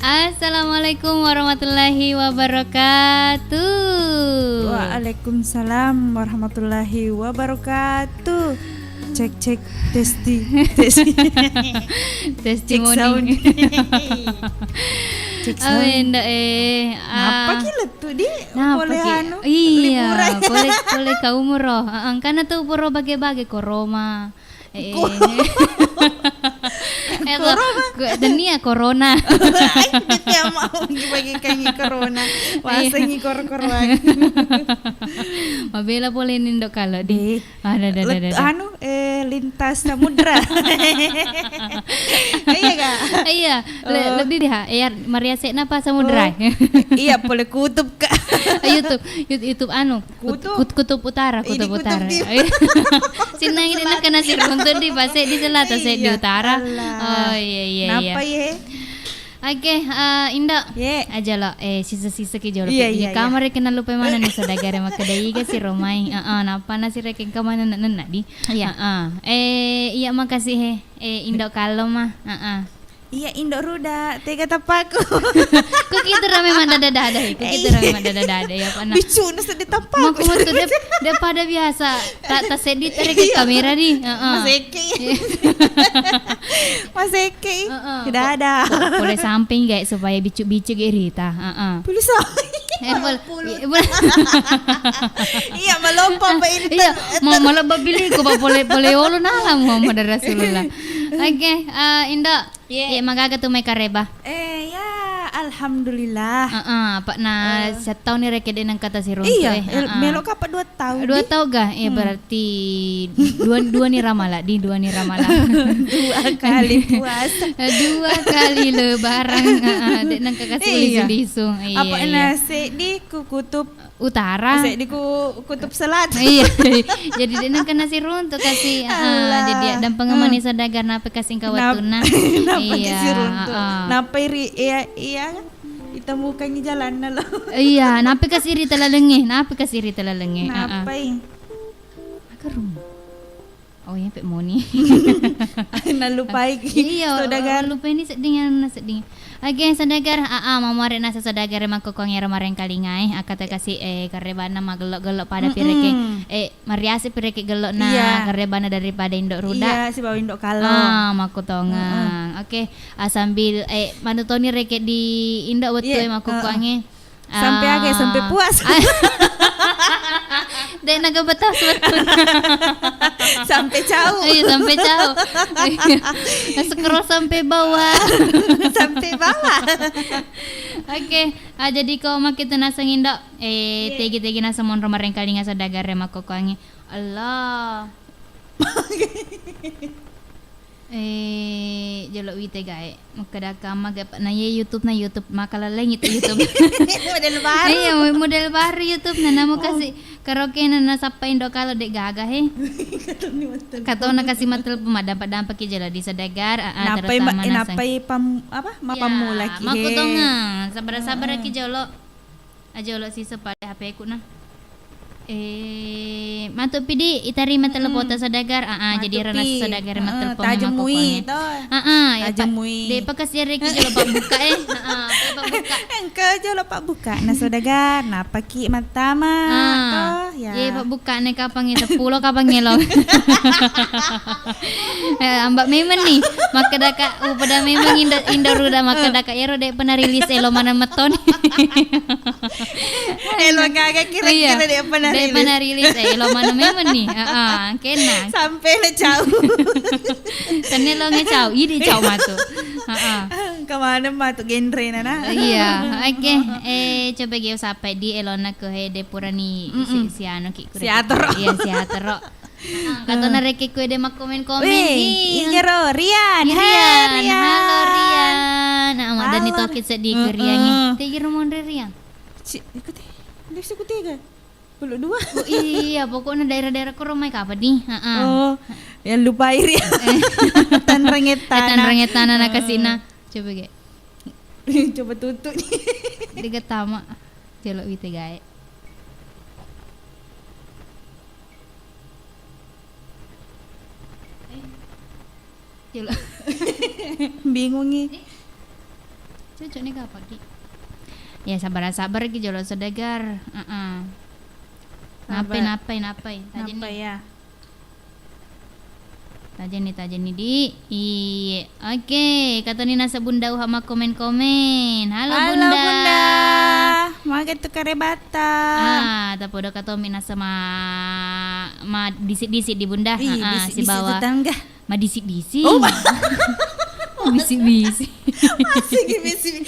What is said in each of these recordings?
Assalamualaikum warahmatullahi wabarakatuh. Waalaikumsalam warahmatullahi wabarakatuh. Cek cek testi testi Testimoni. Cek sound. Awenda Apa gila tuh di Nah, boleh pakai- anu iya, liburan. boleh boleh ka umur roh. Karena tuh puro bagi-bagi koroma. Denia corona. Dia mau bagi kangi corona. Wasa ngi kor-koran. Mabela boleh nindo kalau di. Ada. Lintas samudra. Iya kak. Iya, lebih dia. Ya Maria Sekna apa samudra. Iya, boleh kutub kak. YouTube Kutub. Kutub Utara. Sinang ini nak kena sir untuk di pasai di selatan, saya di utara. Oh iya. Napa ye? Oke, Indah. Aja lo, sisa-sisa ke jolo. Iya. Kamar kena lupa mana nih sadagare makadai ga si Romai. Napa nasi reking kamana nana di? Iya. Iya makasih Indah kalau mah. Iya Indo ruda, tega tapaku. Kok kita rame mah dada-dada ya pana. Bicu na sedih tapaku. Mau tuh dia pada biasa. Tak sedit rek kamera di. Maseke. Tidak ada. Boleh samping guys supaya bicu-bicu Rita. Boleh Iya melompat pa ini. Iya, mau malah beli ko ba boleh ulun alam Muhammad Rasulullah. Oke, Indah. Iya, magaga tuh may kareba. Ya, alhamdulillah. Pak na setahun ni rekede ng kata si Ronto. Iya, melo ka pa 2 tahun. 2 tahun ga? Berarti dua ni Ramala, di 2 ni Ramala. 2 kali puasa. 2 kali lebaran. Dek nang kakasih lisung-lisung. Apa nasi di kutub utara. Di kutub selatan. Iya. Jadi dek nang kana si Ronto kasih jadi dan pengemani sadagar nape kasih kawatuna. Iya. Napa iri iya ditemukan di jalan na lo. Iya, napi kasiri talalenge. Napa? Akarum. Oh ya, pek moni. Nalupai iya, sadagar lupai ni seding. Oke, sadagar mamare nasa sadagar makokong mareng kalingai akata kasih karebana magelok-gelok pada pireke mariasi pireke gelok na karebana daripada indok ruda. Iya, si bawa indok kalau. Makutongang. Oke, sambil manutoni reke di indok betul makokonge. Sampai puas. Dek naga batas betul. Sampai jauh. Iya, sampai jauh. Scroll sampai bawah. Sampai bawah. Oke, jadi kau makita nasa ngindo tegi-tegi nasa mon romareng kalinga sa dagar makokongi. Allah. Jalo wite gae makadaka magapat na YouTube makalaleng itu YouTube. Model baru. Iya, model baru YouTube na namo kasi karaoke na nasapa indo kalau dek gaga Kato na kasi matel pumadampak ki jala di sadagar napay mapamula ki. Makutonga sabar ki jolo. Ajolo si sepade HP ku na. Matu pidi itari matelepota sadagar jadi rana sadagar matelepon tajamui to tajamui de pakasire ki jolo pak buka pabuka engke jolo pak buka na sadagar napaki matama to ya pak buka ne kapang 10 kapang ngelong ambak memang nih makadaka pada memang indor ruda makadaka ero de pernah rilis elo mana meton elo gaga kira-kira de pernah rilis lo mana memang nih kena sampai le jauh lo ngecau ini cau matu kemana matu genre nana iya oke coba geo sampai di elona ke hede purani si anu ki si atoro iya si atoro kato na reke ko de makomen-komen Rian halo Rian dan itu kita di Rian tegi rumon Rian ikuti ga Puluh 2. Iya, pokoknya daerah-daerah ko rumah apa nih? Yang lupa iri. Tanrengetan na kasina. Coba ge. Coba tutup. Diga tama. Jelo wite gae. Jelo. Bingung nih. Cocok nih kapan di? Ya sabar ki jolo sedagar. Napai. Tajani di. Iya. Oke, kata Nina sebunda hama komen-komen. Halo Bunda. maga tu karebata. Tapi udah kata minasa ma disik-disik di bunda. Si bawa. Tetangga. Ma disik-disik. Oh, bisik-bisik. Masih bisik.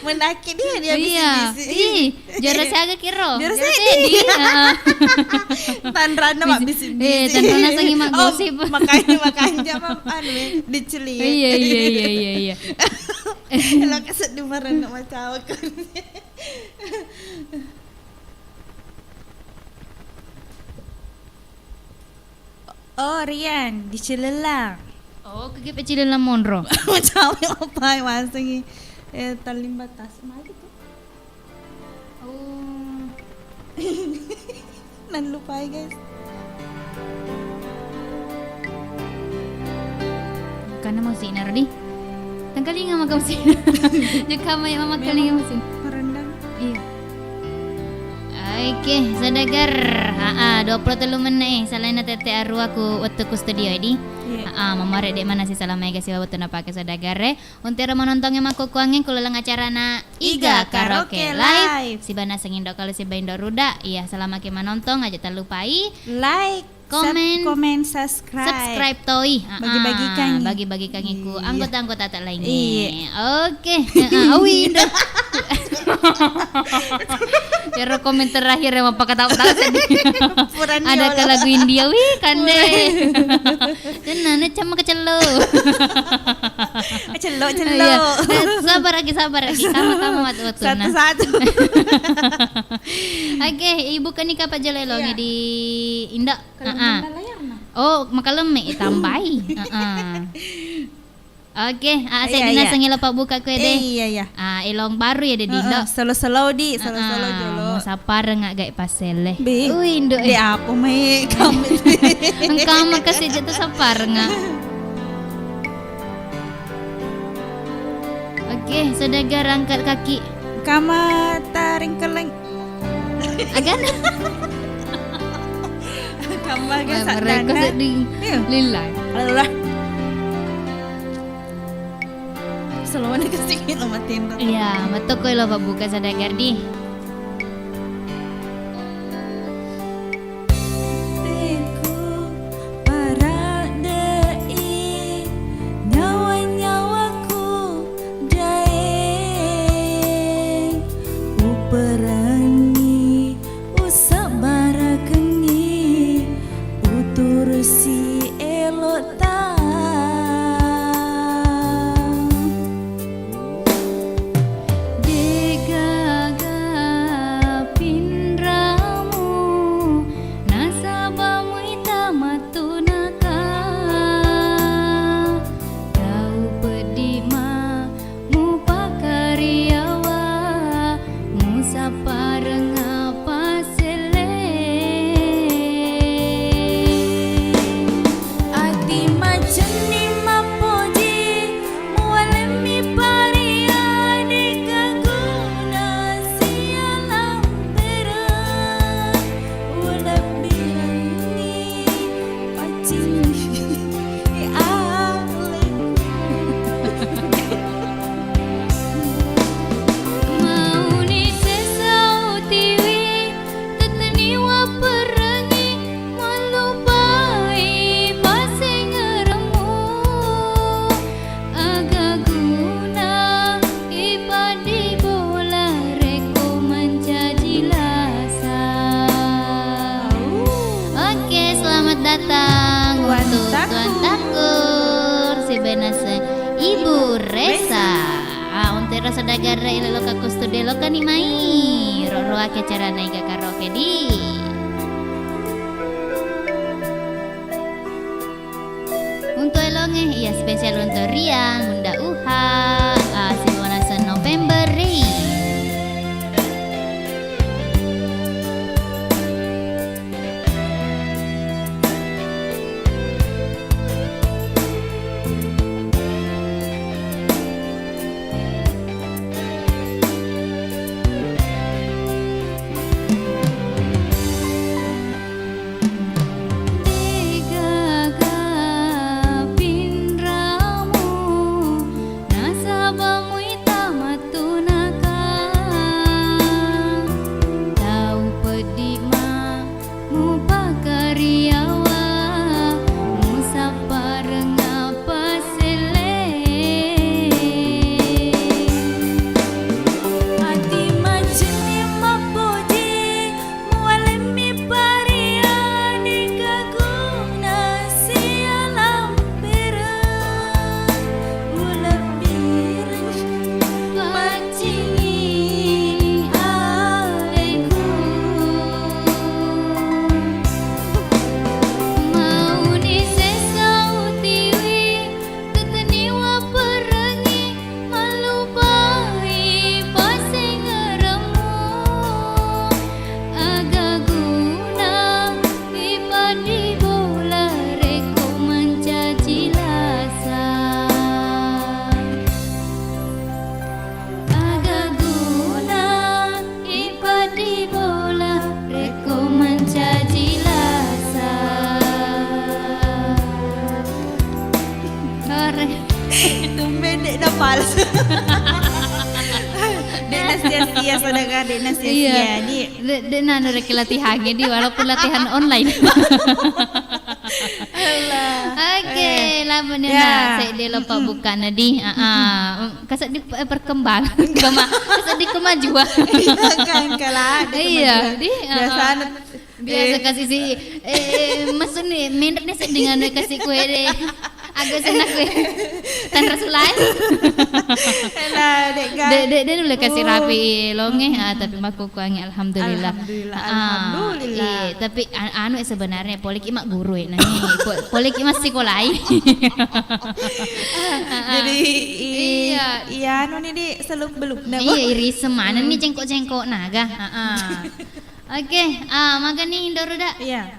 Menakik dia bisik-bisik. Jara saya agak kira. Jara saya Tan Rana mak bisik-bisik. Tan Rana sangi mak gosip. Makanya diceli. Iya. Kalau kasut di marana macam aku. Oh, Rian, dicelelang. Oh, kaki pecil dalam monro. Macam apa yang masuk ni? Talim batas. Mana tu? Oh. Nan lupa guys. Karena mau sinar di. Tangkali nga magam sinar. Jika may mamakali nga masin. Merendang. Iya. Oke, sadagar. 23 menit selain tete aru aku waktu ku studio ini. Mamare dek mana sih salamai kasih waktu na pakai sadagare. Untuk menontonnya maku kuangin kulalang acara na Iga Karaoke Live. Si bana sengindo kalau si baindo ruda. Iya, selama kita menonton aja tak lupai like, comment, subscribe toi. Bagi-bagi kangiku anggota-anggota tak lainnya. Iya. Oke. Awi dah. Ya komentar terakhir yang apa kata ada ke lagu India kande. Dan nana cuma kecelo. Celo. Sabar lagi sama waktu Satu-satu. Oke, ibu kan nikah apa jalelongi di Indah. Oh, makaleme tambahi. Oke, saya dina sengila pak buka kue deh. Iya. Ilong baru ya deh Indo. Solo di, solo jolo. Mau sapar nggak gak pasele. Indo. Di apa mai kami. Engkau makasih jatuh sapar nggak. Oke, saudagar angkat kaki. Kama taring keleng. Agan. Kama gasak Mereka dana. sedih. Lilai. Allah. Selalu kesingin sama Tinder. Iya, betul kau lo buka sadagar di. Rasa dagara ilo ka kustude lo kan imai ro ake cara na Iga Karaoke di. Untuk elonge iya spesial untuk Riang Bunda Uha si November ri. cacilasa. Tumben dek dah palsu. Dek nak sia-sia saudara, dek nak sia-sia. Dek nak rek latihannya di walaupun latihan online. Oke, lamunnya nak saya dia lupa buka nadi. Kasat di perkembang, kasat di kemajuan. Kan kalah. Iya, di biasa Eh. kasih si maksud nih minat nih dengan kasih kue deh agak senang kue tan rasulai. Elah dek kan. Dek boleh kasih rapi longe tapi maku kuangi alhamdulillah. Alhamdulillah. Iya, tapi anu sebenarnya polik imak guru ya nani. Polik imak sekolai. Jadi iya anu nih di seluk-beluk dah. Iya iri semana nih cengkok-cengkok naga. Oke, makan nih Indoro dah. Iya.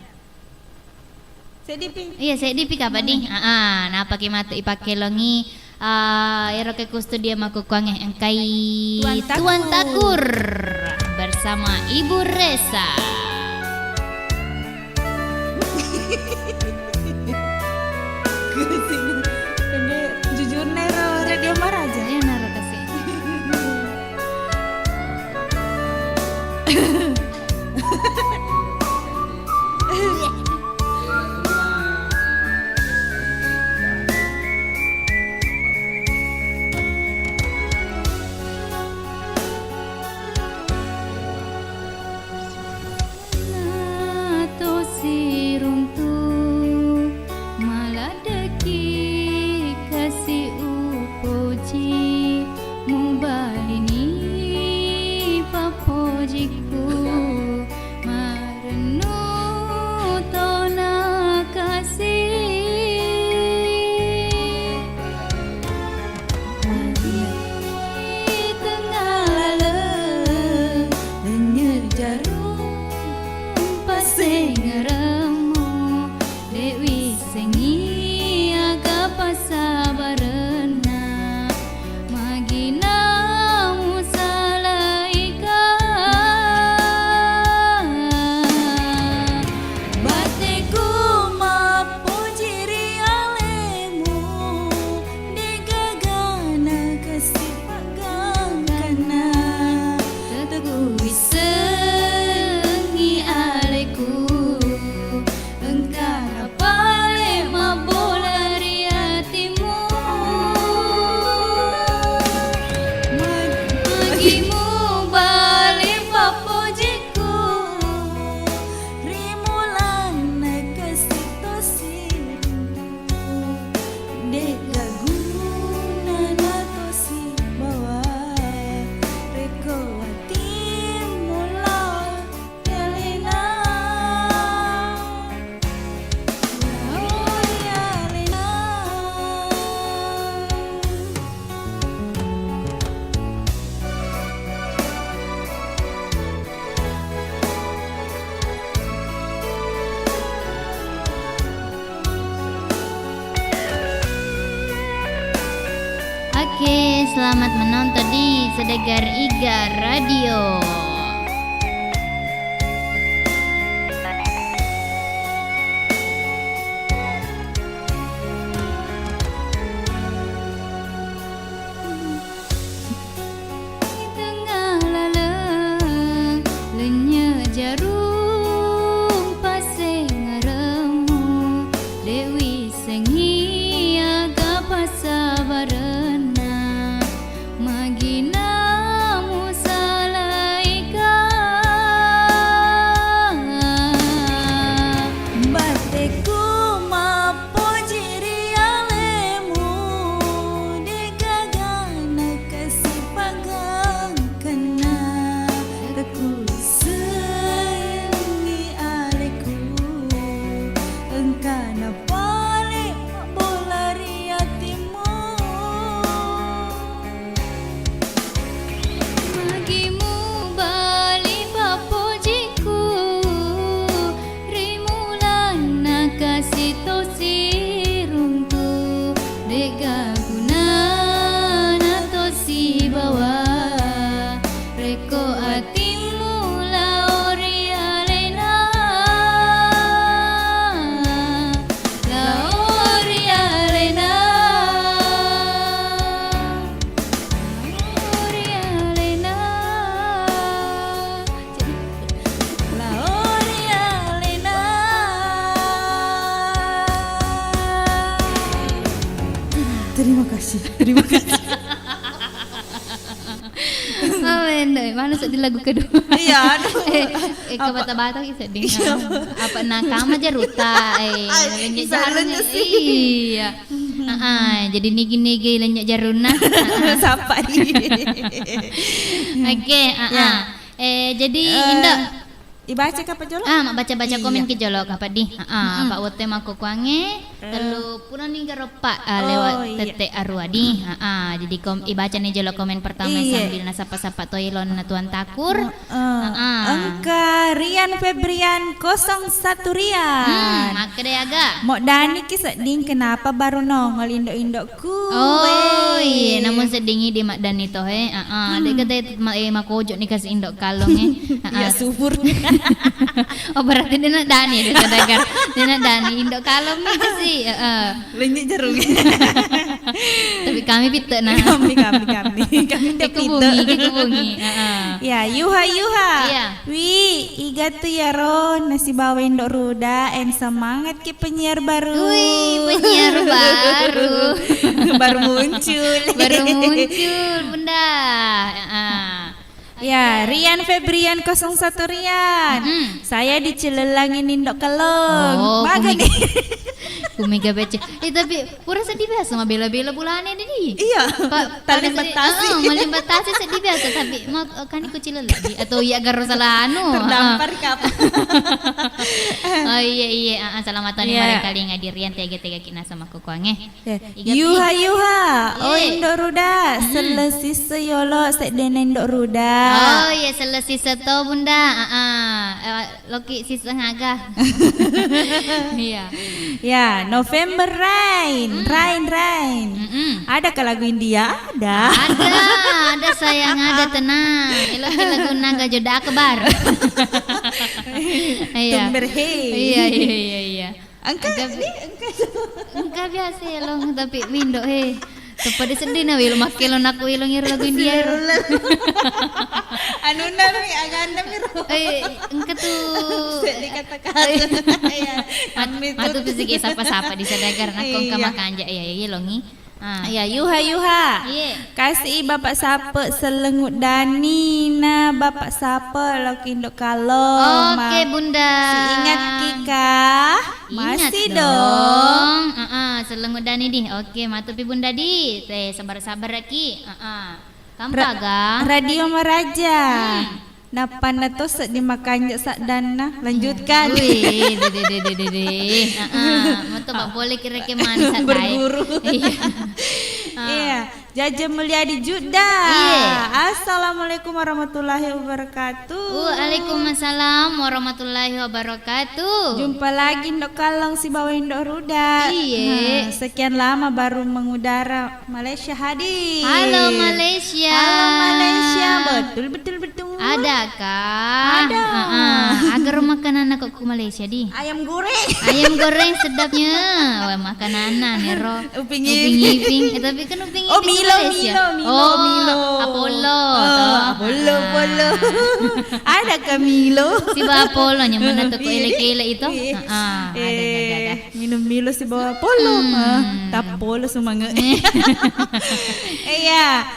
Sedipi. Iya, saya dipik apa nih? Nah pakai mata ipakai longi. Ero ke kustu dia maku kuangnya engkai Tuan Takur bersama Ibu Resa. Kene jujur nero radio Maraja. Ya naro kasih. Oke, selamat menonton di Sedegar Iga Radio. Tengah laleng, lenya jarum pase ngaremu, Dewi sengi aga pasabarena, magina musalai Terima kasih. Terima kasih. Mana sedih lagu kedua. Iya, aduh. Ke bata-bata sedih. Apa nakama aja ruta. Lenyak jaruna. Iya. Jadi nigi-nigi lenyak jaruna. Sapa ini. Oke, jadi Indah Ibaca apa jolok? Mak baca-baca komen ke jolok apa di. Pak wote mako kuange telu pulang ning garopa lewat tete arua di. Jadi ibaca nih jolok komen pertama sambil nasapa-sapa toilon na tuan takur. Engka Rian Febrian 01 Rian. Maka deh agak. Mok Dani ki seding kenapa baru nongol indok-indokku. Oh iya, namun sedingi di Mak Dani toh Dek kata makojo nih kasih indok kalong Ya subur. Oh berarti dia nak Dani dia sadar. Dia nak Dani indok kalong ni sih. Lenyit jeruk. Tapi kami pitek nah. Kami ndak Kebungi. Ya, yuha. Iya. Iga tu ya ro nasi bawa indok ruda en semangat ke penyiar baru. Penyiar baru. Baru muncul. Bunda. Ya, Rian Febrian 01 Rian. Saya di Cilelangin Indok Kelong. Bagus nih. Kumega baca. Tapi pura sedih biasa mah bela-bela bulannya ini. Iya. Tali batasi. Malim batasi sedih biasa tapi kan ikut Cilelang lagi atau ya garo salah terdampar kapan. Oh iya. Selamatan nih mereka kali ngadirian tega-tega kina sama kukuange. Yuha. Oh Indok Ruda. Selesi seyolo sedene Indok Ruda. Oh iya selesai seto bunda. Loki sisa ngaga. Iya. Ya, November Rain. Ada ke lagu India? Ada sayang ada tenang. Loki lagu naga joda akbar. Iya. Iya. Angka biasa ya long tapi mindo Tepat sedih na wil makelo naku ilong iro lagu India. Anu nami aganda miro. Engke tu dikata-kata. Matu fisik sapa-sapa di sadagar nakong kamakanja iya longi. Ya yuha. Kasih bapak sapa selengut Dani na bapak sapa loki indok kalong. Oke bunda. Si ingat Kika. Masih dong. Selengut Dani di. Oke matupi bunda di. Sabar-sabar lagi. Kampaga. Radio Maraja. Napa nato sak dimakan sak dana lanjutkan. Wih, Matu pak boleh kira-kira mana sak berburu. Iya. Jaja Mulyadi Juda. Assalamualaikum warahmatullahi wabarakatuh. Waalaikumsalam warahmatullahi wabarakatuh. Jumpa lagi Indok Kalong si bawa Indok Ruda. Iya. Sekian lama baru mengudara Malaysia hadir. Halo Malaysia. Betul. Adakah? Ada. Agar makanan aku ke Malaysia di. Ayam goreng. Ayam goreng sedapnya. Wah makanan nih ro. Uping iping. Tapi kan uping iping Milo. Apollo. Apollo. Ada ke Milo? Si Apollo nya mana tuh elek-elek itu? Ada. Minum Milo si bawa Apollo. Tapolo semangat. Iya.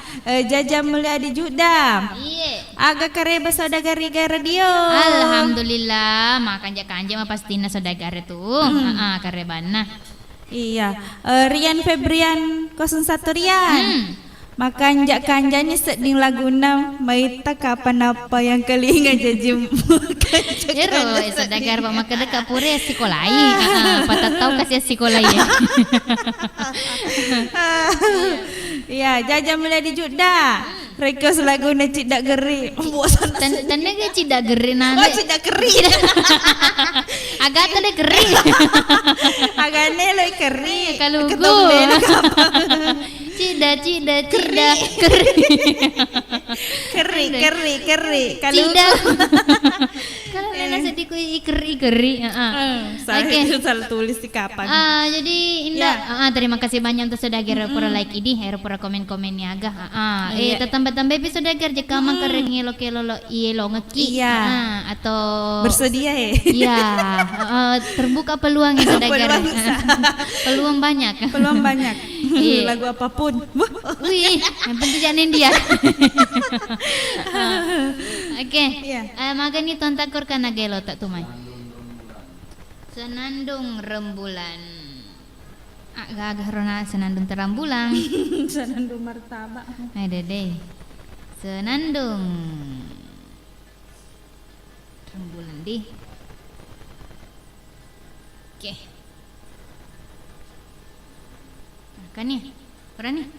Jaja Mulyadi Juda. Iya. Agak kareba saudagari radio. Alhamdulillah, makan kanja mah pastina saudagari tuh. Karebana. Iya. Rian Febrian 01 Rian. Makan kanjanya seding laguna maita kapan apa yang kali ngajajim. Ero sadagar pa makada kapure sikolai. Patatau kasi sikolai. Iya, Jaja Mulyadi Juda. Request lagu na Cidak Geri. Tanda ke Cidak Geri nana. Cidak Geri. Agak tanda Geri. Agane lo Geri. Kalugu. Cida keri. Cida. Kalau nana sedih ku ikeri. Oke. Salah tulis di kapan. Jadi Indah. Terima kasih banyak untuk saudara pura like ini, pura komen-komennya agak. Tambah episode agar jika makan ngelo-kelo ngeki. Atau bersedia Iya. Terbuka peluang ya saudara. Peluang banyak. Lagu apapun. Wih, yang penting jangan dia. Oke. Magan ni tuan takor kana gelo tak tumai. Senandung rembulan. Agak rona senandung terambulan. Senandung martabak. Hai dede. Senandung rembulan di. Oke. Kan ya? Peran nih.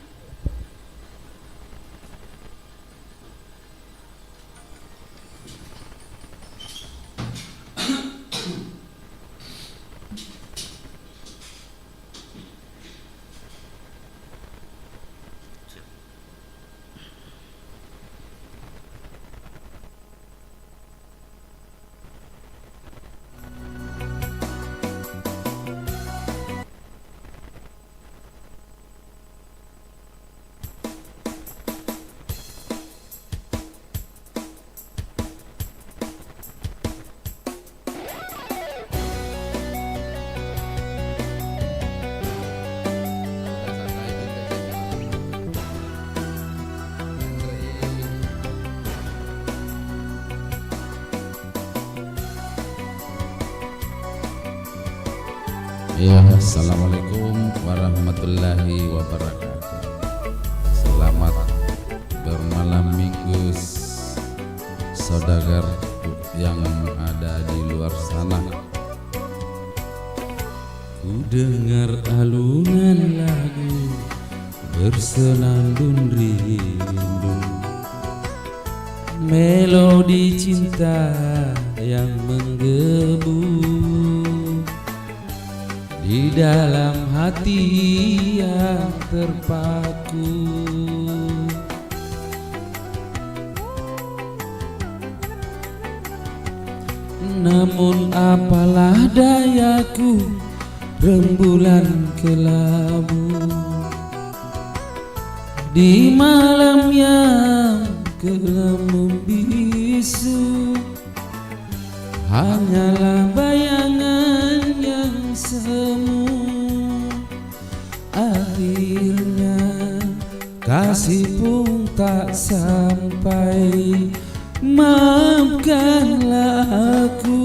Ya, assalamualaikum warahmatullahi wabarakatuh. Selamat bermalam minggu, saudagar yang ada di luar sana. Ku dengar alunan lagu bersenandung rindu, melodi cinta yang menggebu di dalam hati yang terpaku. Namun apalah dayaku, rembulan kelabu di malam yang kelam membisu, hanyalah bayangan yang semu. Akhirnya kasih pun tak sampai, maafkanlah aku.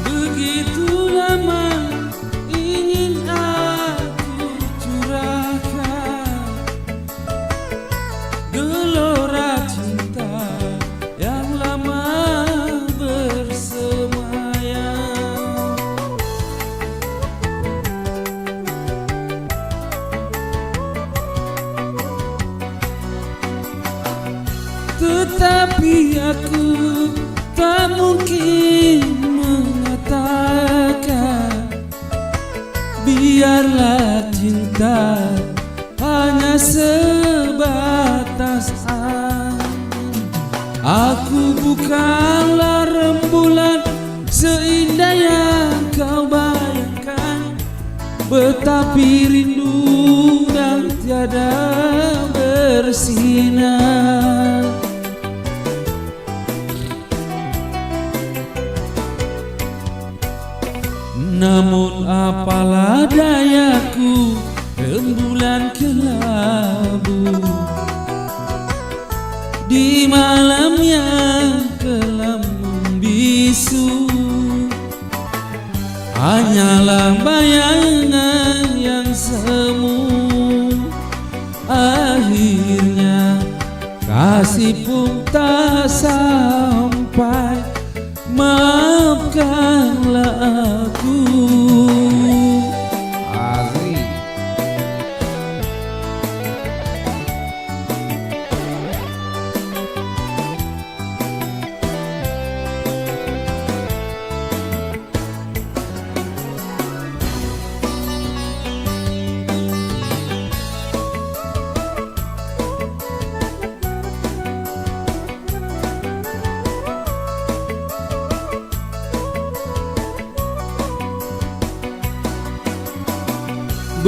Begitu lama ingin aku curahkan gelora cinta yang lama bersemayam. Tetapi aku tak mungkin mengatakan biarlah cinta hanya sebatas angin. Aku bukanlah rembulan seindah yang kau bayangkan, betapa rindu dan tiada bersinar. Namun apalah dayaku, rembulan kelabu di malam yang kelam membisu, hanyalah bayangan yang semu. Akhirnya kasih pun tak sampai, maafkanlah aku. Asri.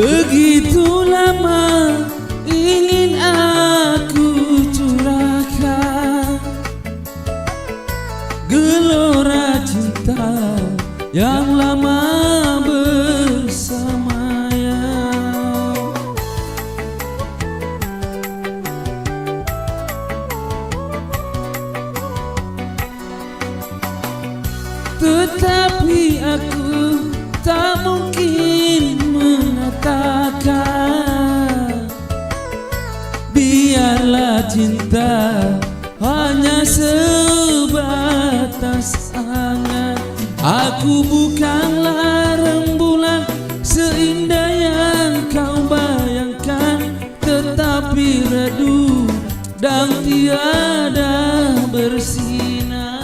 begitu lama ingin aku curahkan gelora cinta yang lama bersamanya. Tetapi aku tak mungkin mengatakan biarlah cinta hanya sebatas angan. Aku bukanlah rembulan seindah yang kau bayangkan, tetapi redup dan tiada bersinar.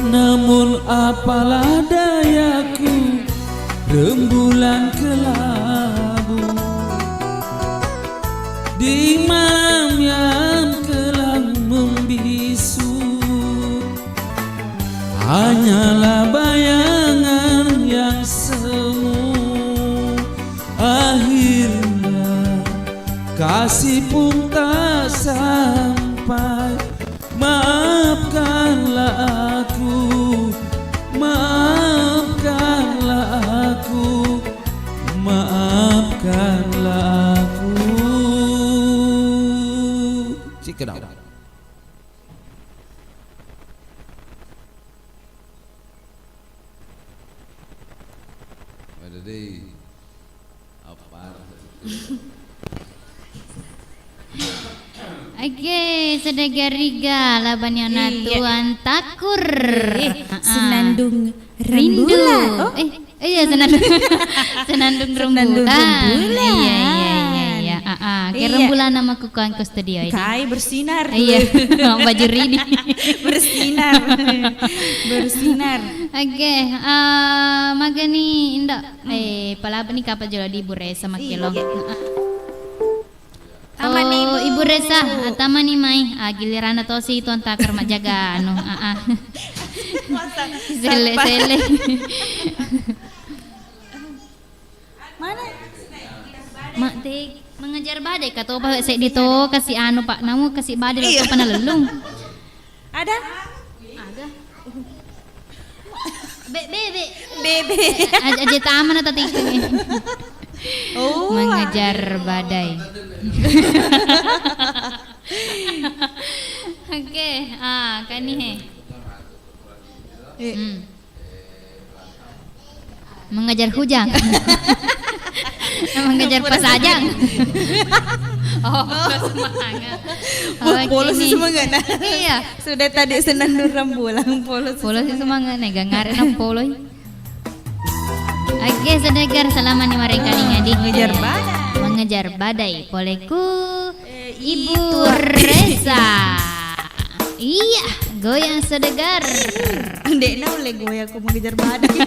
Namun apalah dayaku, rembulan kelabu di malam yang kelam membisu, hanyalah bayangan yang semu. Akhirnya kasih pun tak sampai. Maafkanlah aku, maafkanlah aku, maafkanlah aku. Check it out. Ada deh apa? Oke, sedegariga labanyana tuan takur. Senandung Rindu. rembulan. Iya senandung senandung rembulan. Iya. Kayak rembulan nama kukuan ke studio ini. Kai bersinar. Iya, baju rini. bersinar. Bersinar. Oke, magani indah. Palapa ni kapal jolo di Ibu Resa makelo. Taman ni Ibu. Ibu Resa, taman ni Mai. Giliran atau si tuan takar majaga anu. Sele. Mana? Mak te mengejar badai kata apa sek dito kasih anu Pak namu kasih badai atau panalelung. Ada? Ada. Bebe. Aja taman atau tiga nih. Oh, Mengejar badai. Oke, kan nih. Mengejar hujan. Mengejar pasajang. Semangat. polos semangat. Iya. Sudah tadi senandung rembulan polos. Polo sih semangat nih, gangarin ang polo. Oke, sedegar selama nih mereka ngadi Mengejar badai. Mengejar badai. Poleku Ibu Resa. Iya, goyang sedegar. Dek na oleh gue aku mengejar badai.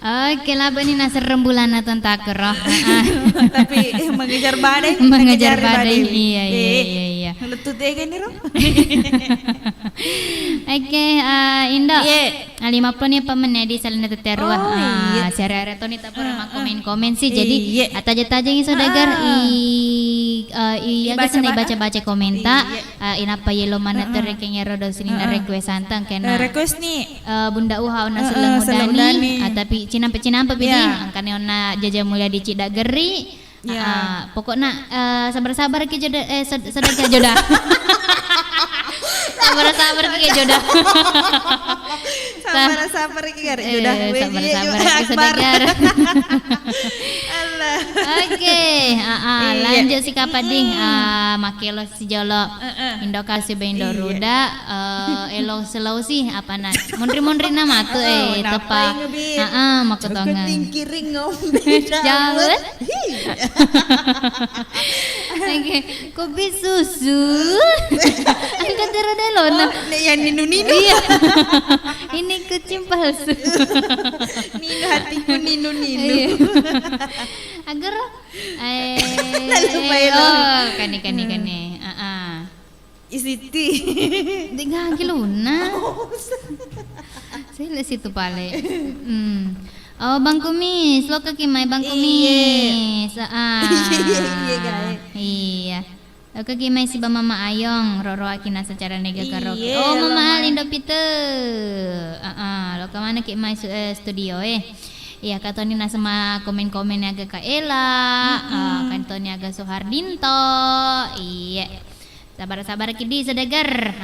Oke lah bani nasa rembulan atau takerah. Tapi mengejar badai. Mengejar badai. Iya. Letut kan ni roh. Oke, Indo. 50 nih pemennya di salin teterua. iya. Sare-are to nita pernah komen sih. Jadi ataja-taja yang saudagar baca-baca komentar. Inapa yelo mana terekengnya rodo sini na request santang kena. Request nih. Bunda uha ona selengudani. Tapi cinampe bini angkane ona jaja mulia di Cidak Geri. Pokoknya sabar-sabar ki jodoh sedekah jodoh. Sabar-sabar ki jodoh. Sabar ki jodoh. Sabar-sabar ki sedekah. Oke, lanjut si kapading makelo si jolo Indo kasih Indo ruda elo Sulawesi apa nak mondri nama tuh tepa makotongan kiring ngombe jauh oke kopi susu angkat terada lona yang ninu iya ini kucing palsu ninu hatiku ninu agar kani isiti dengan kiluna saya situ pale oh Bang Kumis lo ke Kimai Bang Kumis iya lo ke Kimai si Mama Ayong Roro akina secara nega karaoke oh Mama Alindo Pite lo ke mana Kimai studio Iya katoni na sama komen-komen agak Kak Ella, kantoni agak Sohardinto, iya. Sabar-sabar kidi sedagar.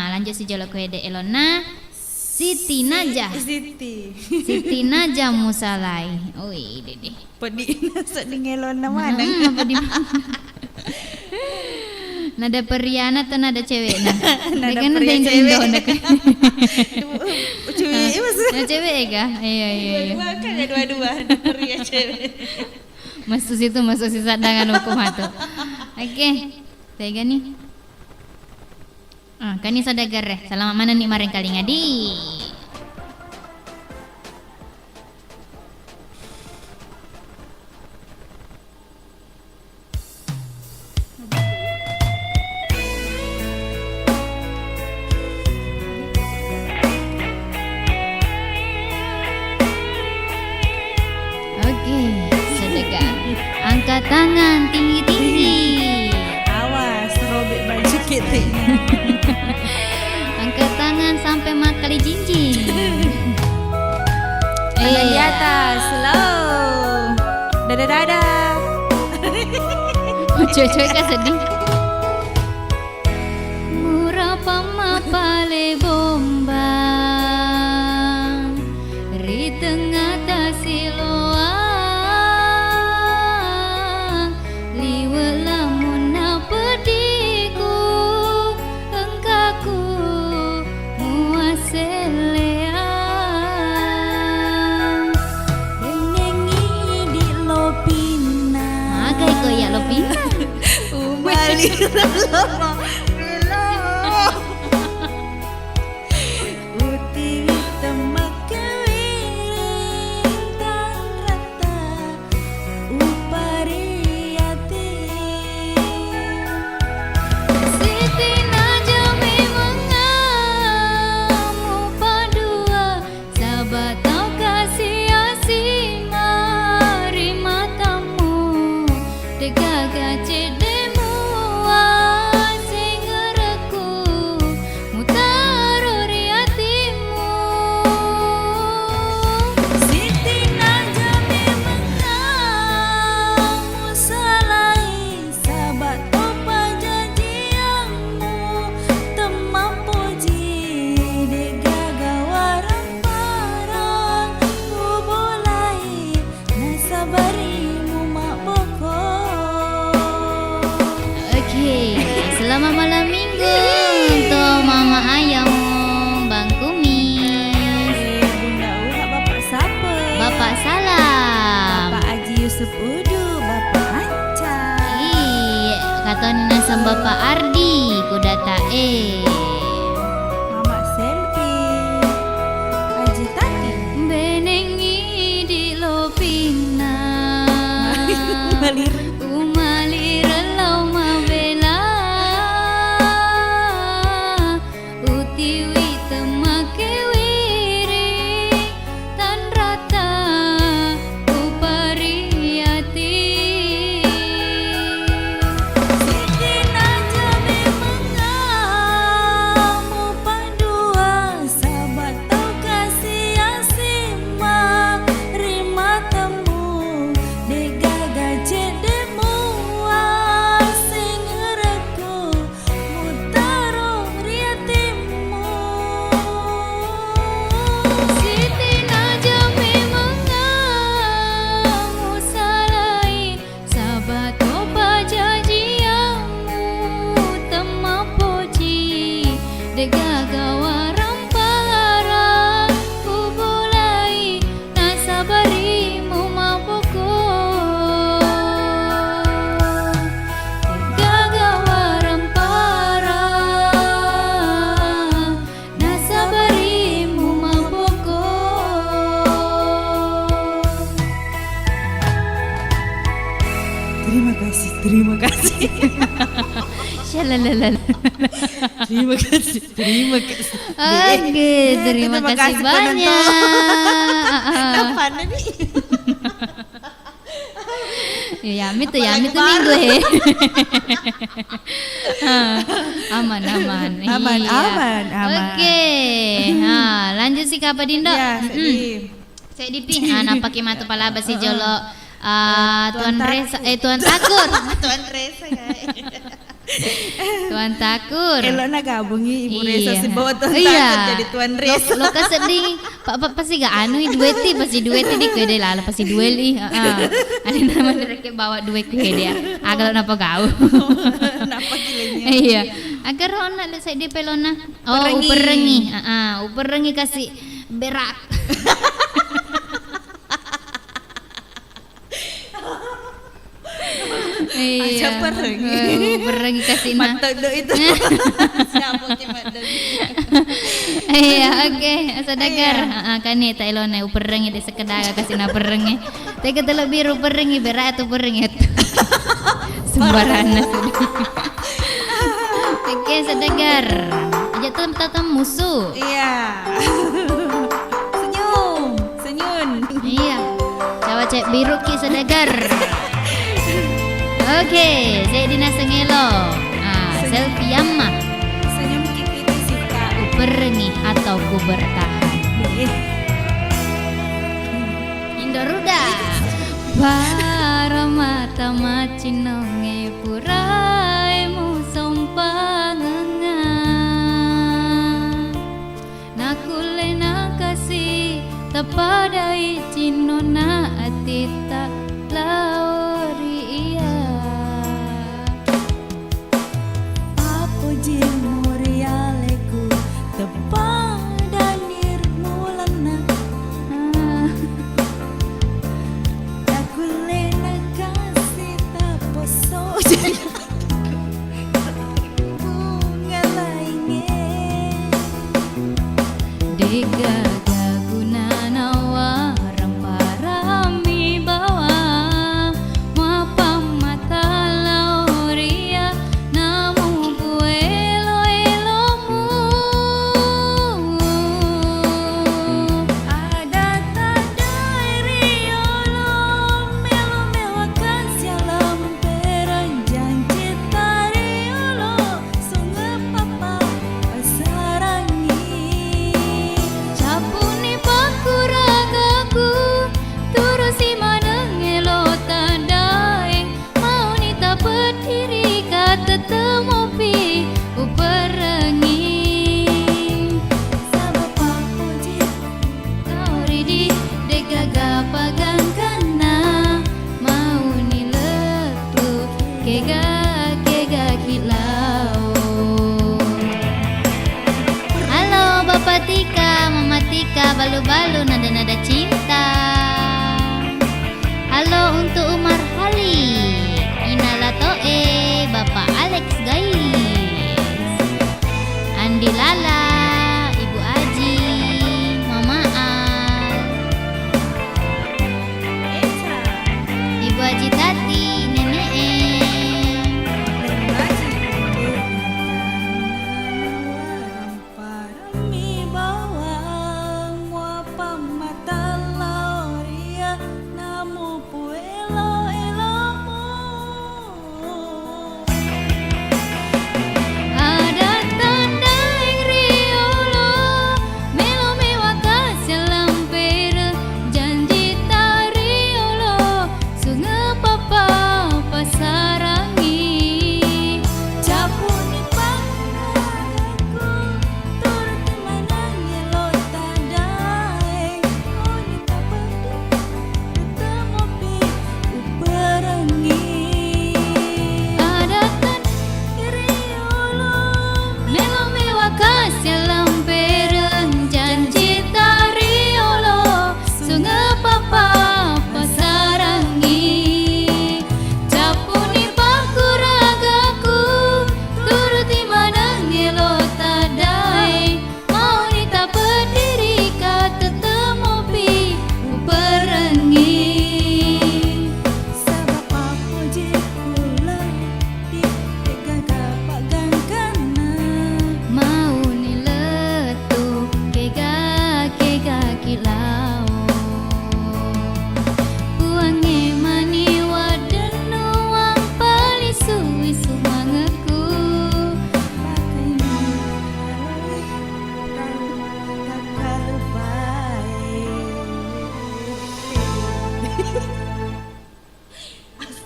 Lanjut si jolo kue de Elona, Siti Najah. Siti Najah Musalai. Oi, dede. Pedi nasa ding Elona mana? Pedi. Nada periana atau nada cewek nah. Nada periana cewek. Cewek maksudnya. Cewek kah? Iya. Dua kan ya dua pria cewek. Masuk sisa dengan hukum itu. Oke. Tega nih. Kan ini sadagar ya. Selama mana nih maring kali ngadi. Angkat tangan tinggi-tinggi. Awas robek baju kita. Angkat tangan sampai makali jinjing. Tangan di atas, slow. Dadah. Cuy kan sedih. Murah pamapale bomba. Di tengah tasiloa. Selamat malam minggu untuk Mama Ayong, Bang Kumis, Bunda Uha, Bapak Sapa, Bapak Salam, Bapak Haji Yusuf Udu, Bapak Anca, kata Nina sama Bapak Ardi, Kudata Mama Selvi, Haji Tati, Benengi di Umalir lau mabela utiwi temake wiri tan rata upariati Siti Najami mengamu pandua sahabat tau kasih asima rima temu degaga cedemu asing reku mutaro riatimu Siti Najami mengamu salai sahabat opa jajiamu temapoci degaga warampara kubulai nasabarimu mapoko degaga warampara nasabarimu mapoko Terima kasih, terima kasih. Shalalalala. Terima kasih, terima kasih. Oke, terima kasih banyak. Apaan nih? Ya, Yami tuh minggu he. Aman. Aman, Iya. aman. Oke. Nah, lanjut si Kak Dindo. Ya, sedih. Saya dipi. Napa kimatu pala basi jolo. Tuan Resa, Tuan Takur. Tuan Resa Tuan Takur. Elok na gabungi Ibu Resa Iya. si bawa Tuan Iya. Takur jadi Tuan Resa. Lo keseding pasti gak anu dueti pasti di kede lah pasti dueli. Ada nama mereka bawa duet kede ya. Agar napa kau. Napa gilenya? Iya. Agar rona le saya di pelona. Oh, Uperengi. uperengi kasih berak. Iya. Uperengi kasih nah. Matado itu. Siapa ki matado? Iya, oke, sadagar. Kan nih ta ilone uperengi di sekedar kasih na perengi. Teka telo biru perengi berak atau perengi itu. Sembarana sudah. Oke, sadagar. Aja tatam musuh. Iya. Senyum. Iya. Cawa cek biru ki sadagar. Oke, saya Dina Sengelo. Selfie Yamma. Senyum kita sika. Uperengi atau ku bertahan. Indoruda. Para mata macinonge purai musompangenga. Nakule nakasi tapadai cinona atita lauri iya. Apo jimurialeku tepada nirmulana. Dakulena kasih taposo bunga lainnya. Dega gaguna nawa ramparami bawa mapa mata lauria namu buelo elomu Ada tadai riolo melo mewakan sialam peranjanji tariolo sungai papa pasarangi. capuni pakuragaku turusi manengelo tandai mau nita berdiri kata temopi uperengi Sama papuji Tauridi degaga pagang kana mau ni letu kega kilau. Halo Bapak Tika, Mama Tika, balu-balu nada-nada cinta. Halo untuk Umar Hali, Inala Toe, Bapak Alex guys, Andi Lala, Ibu Aji, Mama Al, Eca Ibu Haji Tati,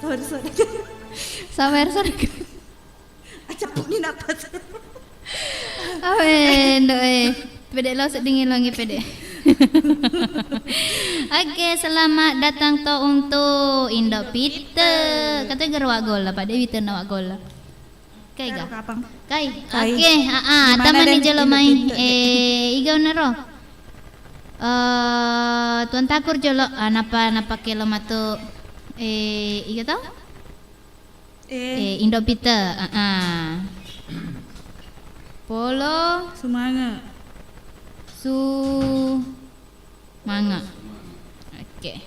Sorry. Sawer sorry. Cepuk ni napas. Awe, pede lo sedingin lo pede. Oke, selamat datang to untuk Indo Pite. Katanya gerwak gola, Pak Dewi tena wak gola. Kai ga? Kai. Oke, taman ni jelo main. Igaw na ro. Tuan takur jolo napa kilo mato iga to? Indo Pite. Polo Manga. Oke.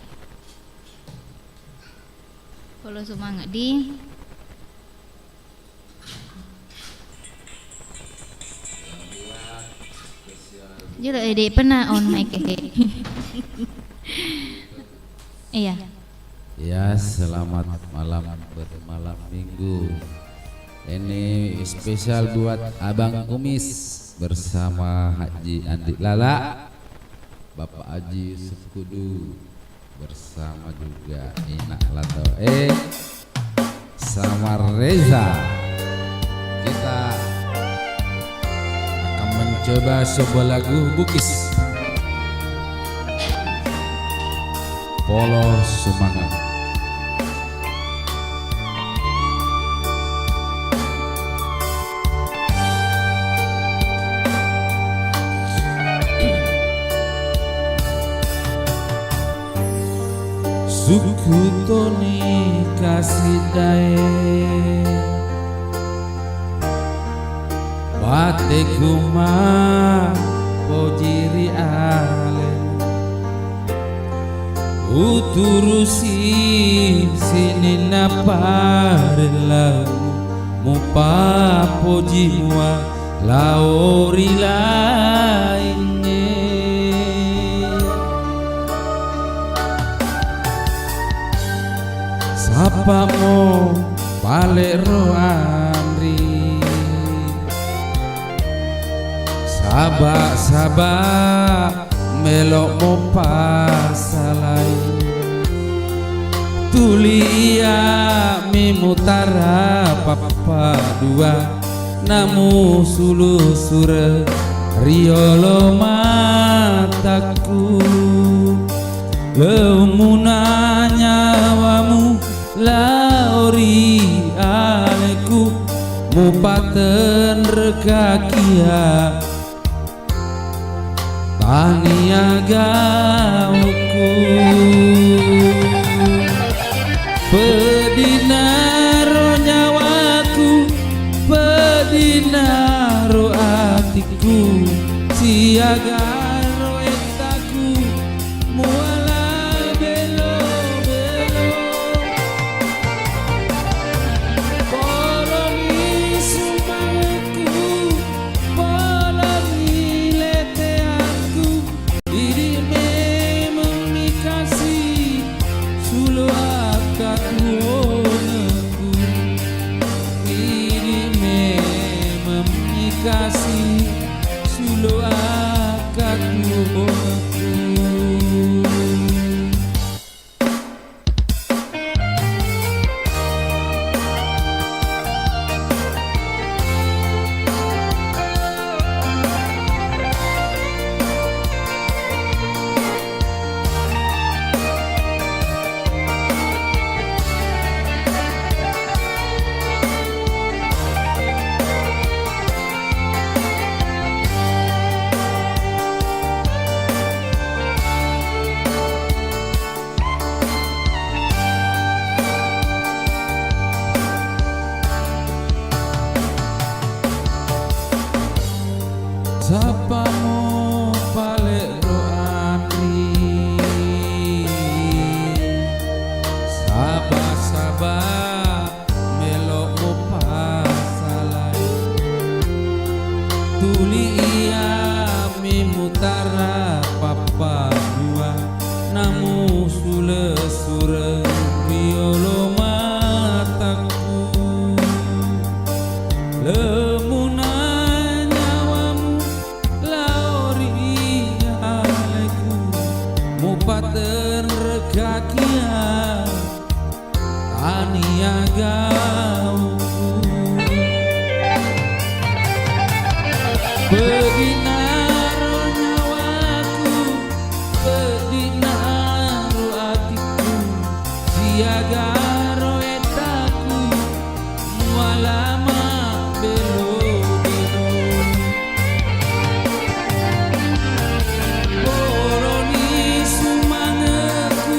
Polo Sumanga di Jero pernah on mic. Iya. Ya, selamat malam bermalam minggu. Ini spesial buat Abang Kumis bersama Haji Andi Lala, Bapak Haji Yusuf Kudu bersama juga Ina Lato sama Reza. Kita akan mencoba sebuah lagu Bugis Polo Sumanga. Suku toni kasih dae bate kuma pojiri ale uturusi sini naparela mupa pojimwa laori lainnya apa mo balik roandri sabak melok mo pasalai tulia mimutara papa dua namu sulu sure riolo mataku lemuna nyawamu lauri aleku mupaten rekakia tania gauku pedinaro nyawaku pedinaro atiku siagaro etaku muala belo polongi sumaku polongi leteanku diri memang dikasih sulu akatku oneku diri memang dikasih sulu akatku oneku. Sapa mo balik roani sabah melok mo pasalai tuli iya mimutara papa dua namu sule sure riolo mataku lemuna mupaten rekakia tani gaungku. Pedinaro nyawaku, pedinaro atiku, siagaro etaku, mualama belo dino. Poloni sumangeku,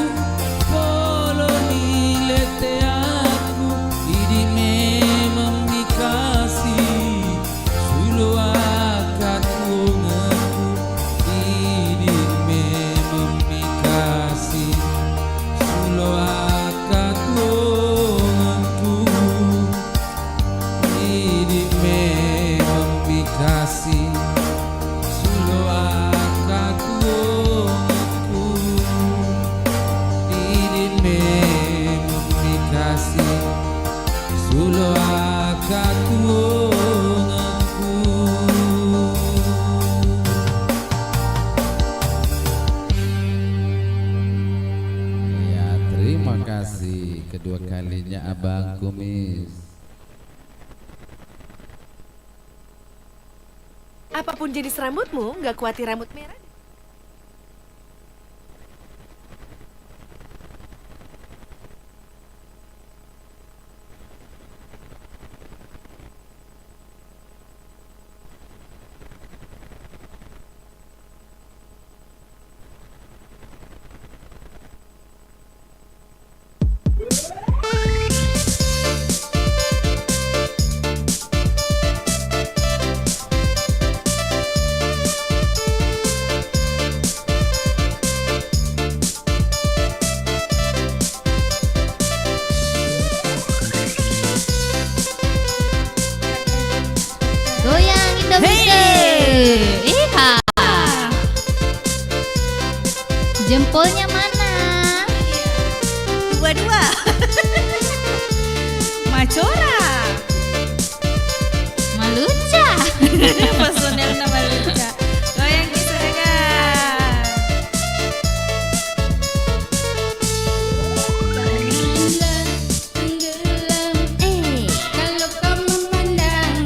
poloni leteaku, idi memang dikasih sulu akatku ngaku, idi memang dikasih sulu akatku ngaku, idi memang dikasih sulu akatku ngaku, idi memang dikasih sulu akatku ngaku. Ya, terima kasih kedua kalinya Abang Kumis. Apapun jenis rambutmu, nggak khawatir rambut merah. Goyang Indomie. Iha. Jempolnya mana? Dua-dua. Macora. Maluca. Personel nama Luca. Goyang kisahkan. Kalau kau memandang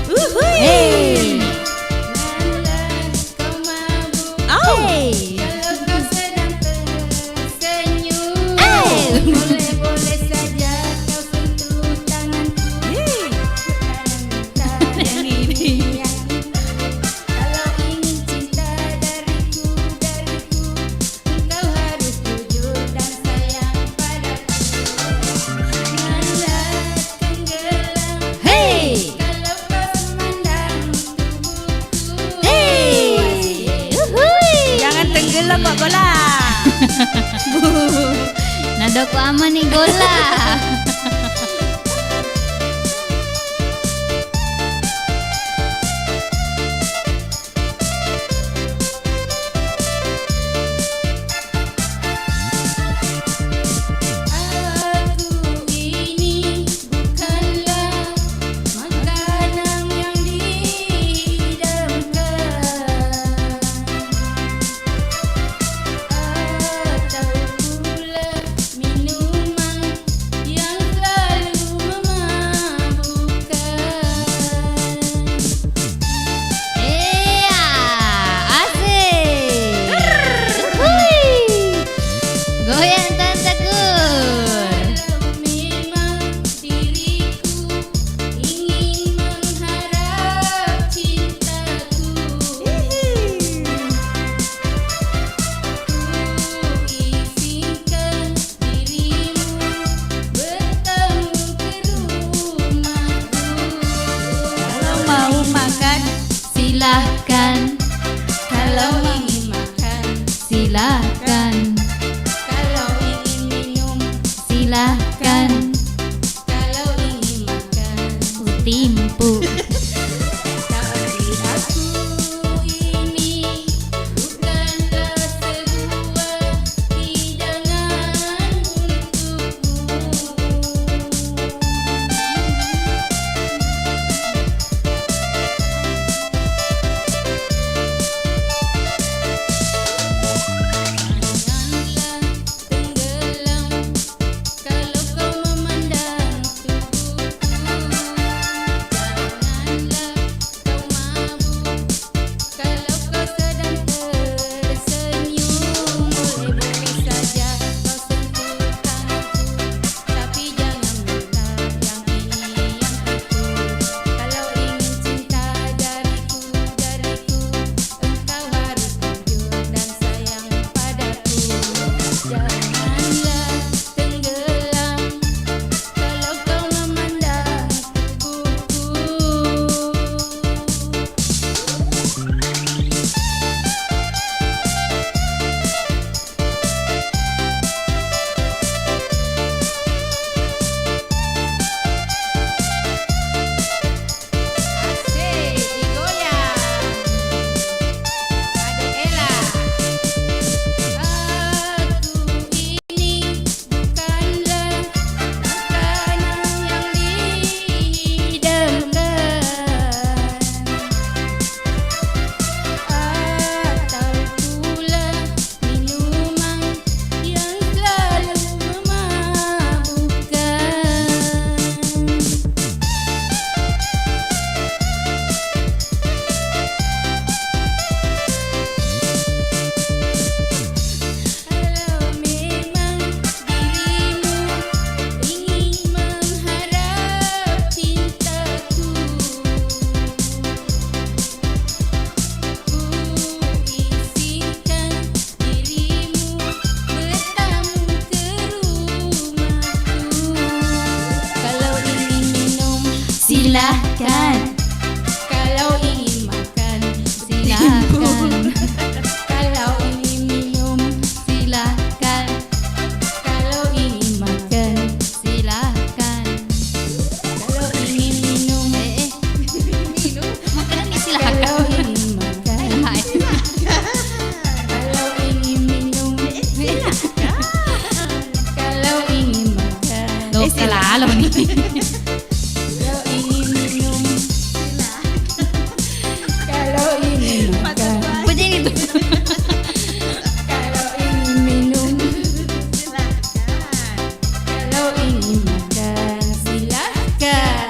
Uhuy. hey. Kau mabuk, Hey. kalau kau sedang tersenyum, Hey. boleh-boleh saja kau sentuh tanganku. Hey. Yang ini, kalau ingin cinta dariku, engkau harus jujur dan sayang padaku. Janganlah tenggelam Hey. kalau kau memandang tubuhku. Hey. Uhuy. Jangan tenggelam Pak Gola. Nada ko aman ni Gola. Aku ini bukanlah makanan yang didamkan, atau pula minuman yang silahkan. Kalau ingin makan, Silakan. kalau ingin minum, Silakan. kalau ingin makan, Silakan. kalau ingin minum, Makanan ni silakan. kalau ingin makan, kalau ingin minum, kalau ingin makan, Loh, selalu nih. kalau ingin minum, kalau ingin makan, Apa jadi itu? kalau ingin minum, kalau ingin makan, silahkan.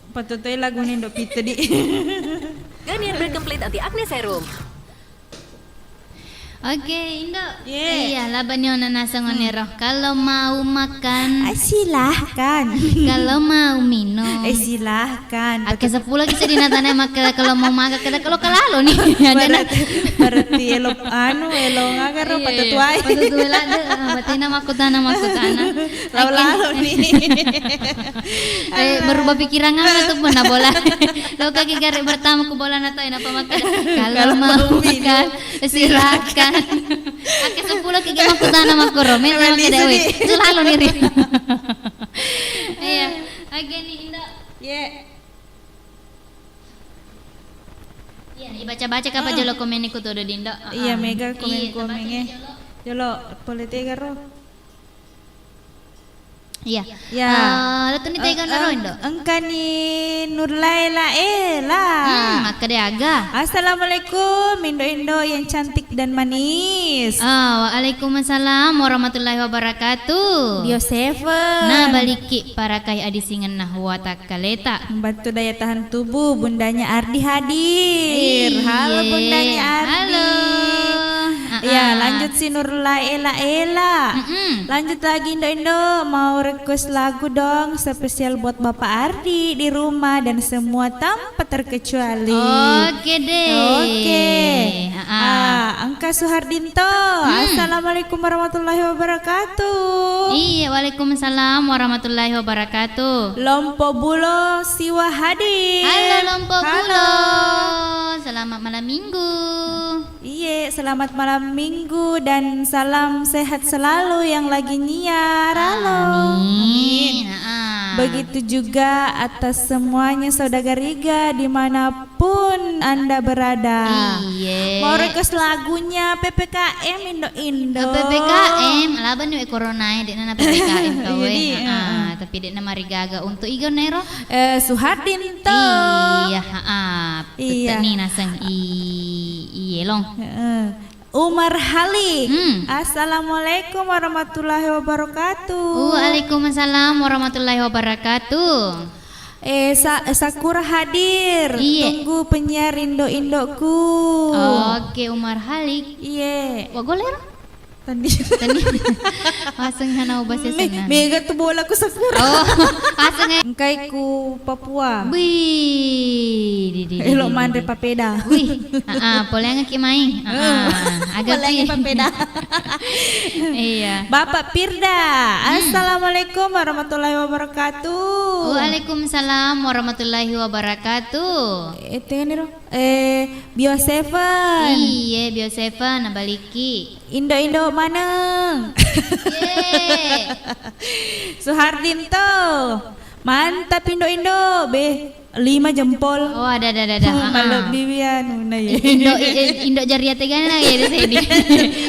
Patutnya lagu ni dok pita di. Garnier Berkomplit Anti Acne Serum. Oke, Indo. Yeah. Iya, laban yung nanasang onero. Kalau mau makan, Silahkan. kalau mau minum. Silahkan. Ake 10 kita dinatanay maka kalau mau makan kada kalau kalalo nih. Ada na. Berarti elo nga karo patutuay. Patutuwala de. Bati na makutana. Lalo ni. Berubah pikiran nga to po na bola. Lo kaki gari bertama ko bola na to ina pamakan. Kalau mau makan, silakan. Ake 10 kiki makutana makuro. May na makadawi. Lalo ni rin. Iya. Again ni Indo. Yeah. Iya, ibaca-baca ka pa jolo komen ni Kutodo Dindo. Iya mega komen Iya, komen Jolo politika ro. Iya. Ya. Lato ni tayo na ro Indo. Engka ni Nurlaila Ela. Makadaga. Assalamualaikum Indo-Indo yang cantik dan manis. Waalaikumsalam warahmatullahi wabarakatuh. Yosefa. Nah baliki para kai adisingan nah watak kaleta. Membantu daya tahan tubuh bundanya Ardi hadir. Halo bundanya Ardi. Halo. Ya lanjut si Nurlaila Ela. Lanjut lagi Indo-Indo mau request lagu dong spesial buat Bapak Ardi di rumah dan semua tanpa terkecuali. Oke deh. Oke. Angka Suhardinto. Assalamualaikum warahmatullahi wabarakatuh. Iya, waalaikumsalam warahmatullahi wabarakatuh. Lompo Bulo Siwa hadir. Halo Lompo Halo. Bulo. Selamat malam minggu. Iya, selamat malam minggu dan salam sehat selalu yang lagi nyiar. Halo. Amin. Begitu juga atas semuanya saudara Riga dimanapun Anda berada. Iya. Mau request lagunya PPKM Indo-Indo. PPKM laban yung corona di na PPKM kawe. Jadi, Tapi di na marigaga untuk igon nero. Suhardinto. Iya, Iya. Ni nasang iyelong. Umar Halik. Hmm. Assalamualaikum warahmatullahi wabarakatuh. Waalaikumsalam warahmatullahi wabarakatuh. Sakura hadir. Iya. Tunggu penyiar Indo-Indoku. Oke, Umar Halik. Iya. Wagolero. Tadi. Tani. Pasang hana ubas sana. Mega tu bola ku Sakura. Oh, pasang Engkai ku Papua. Wih, Elok mandre papeda. Wih, boleh nggak kimai? Agak Boleh papeda. Iya. Bapak Pirda. Assalamualaikum warahmatullahi wabarakatuh. Waalaikumsalam warahmatullahi wabarakatuh. Tengah ro. Bio Seven. Iya, Bioseven nabaliki. Indo-Indo mana? Yeay. Suhardinto. Mantap Indo-Indo. 5 jempol. Oh, ada. Kalau bibian ya. Indo jari tegana ya di sini.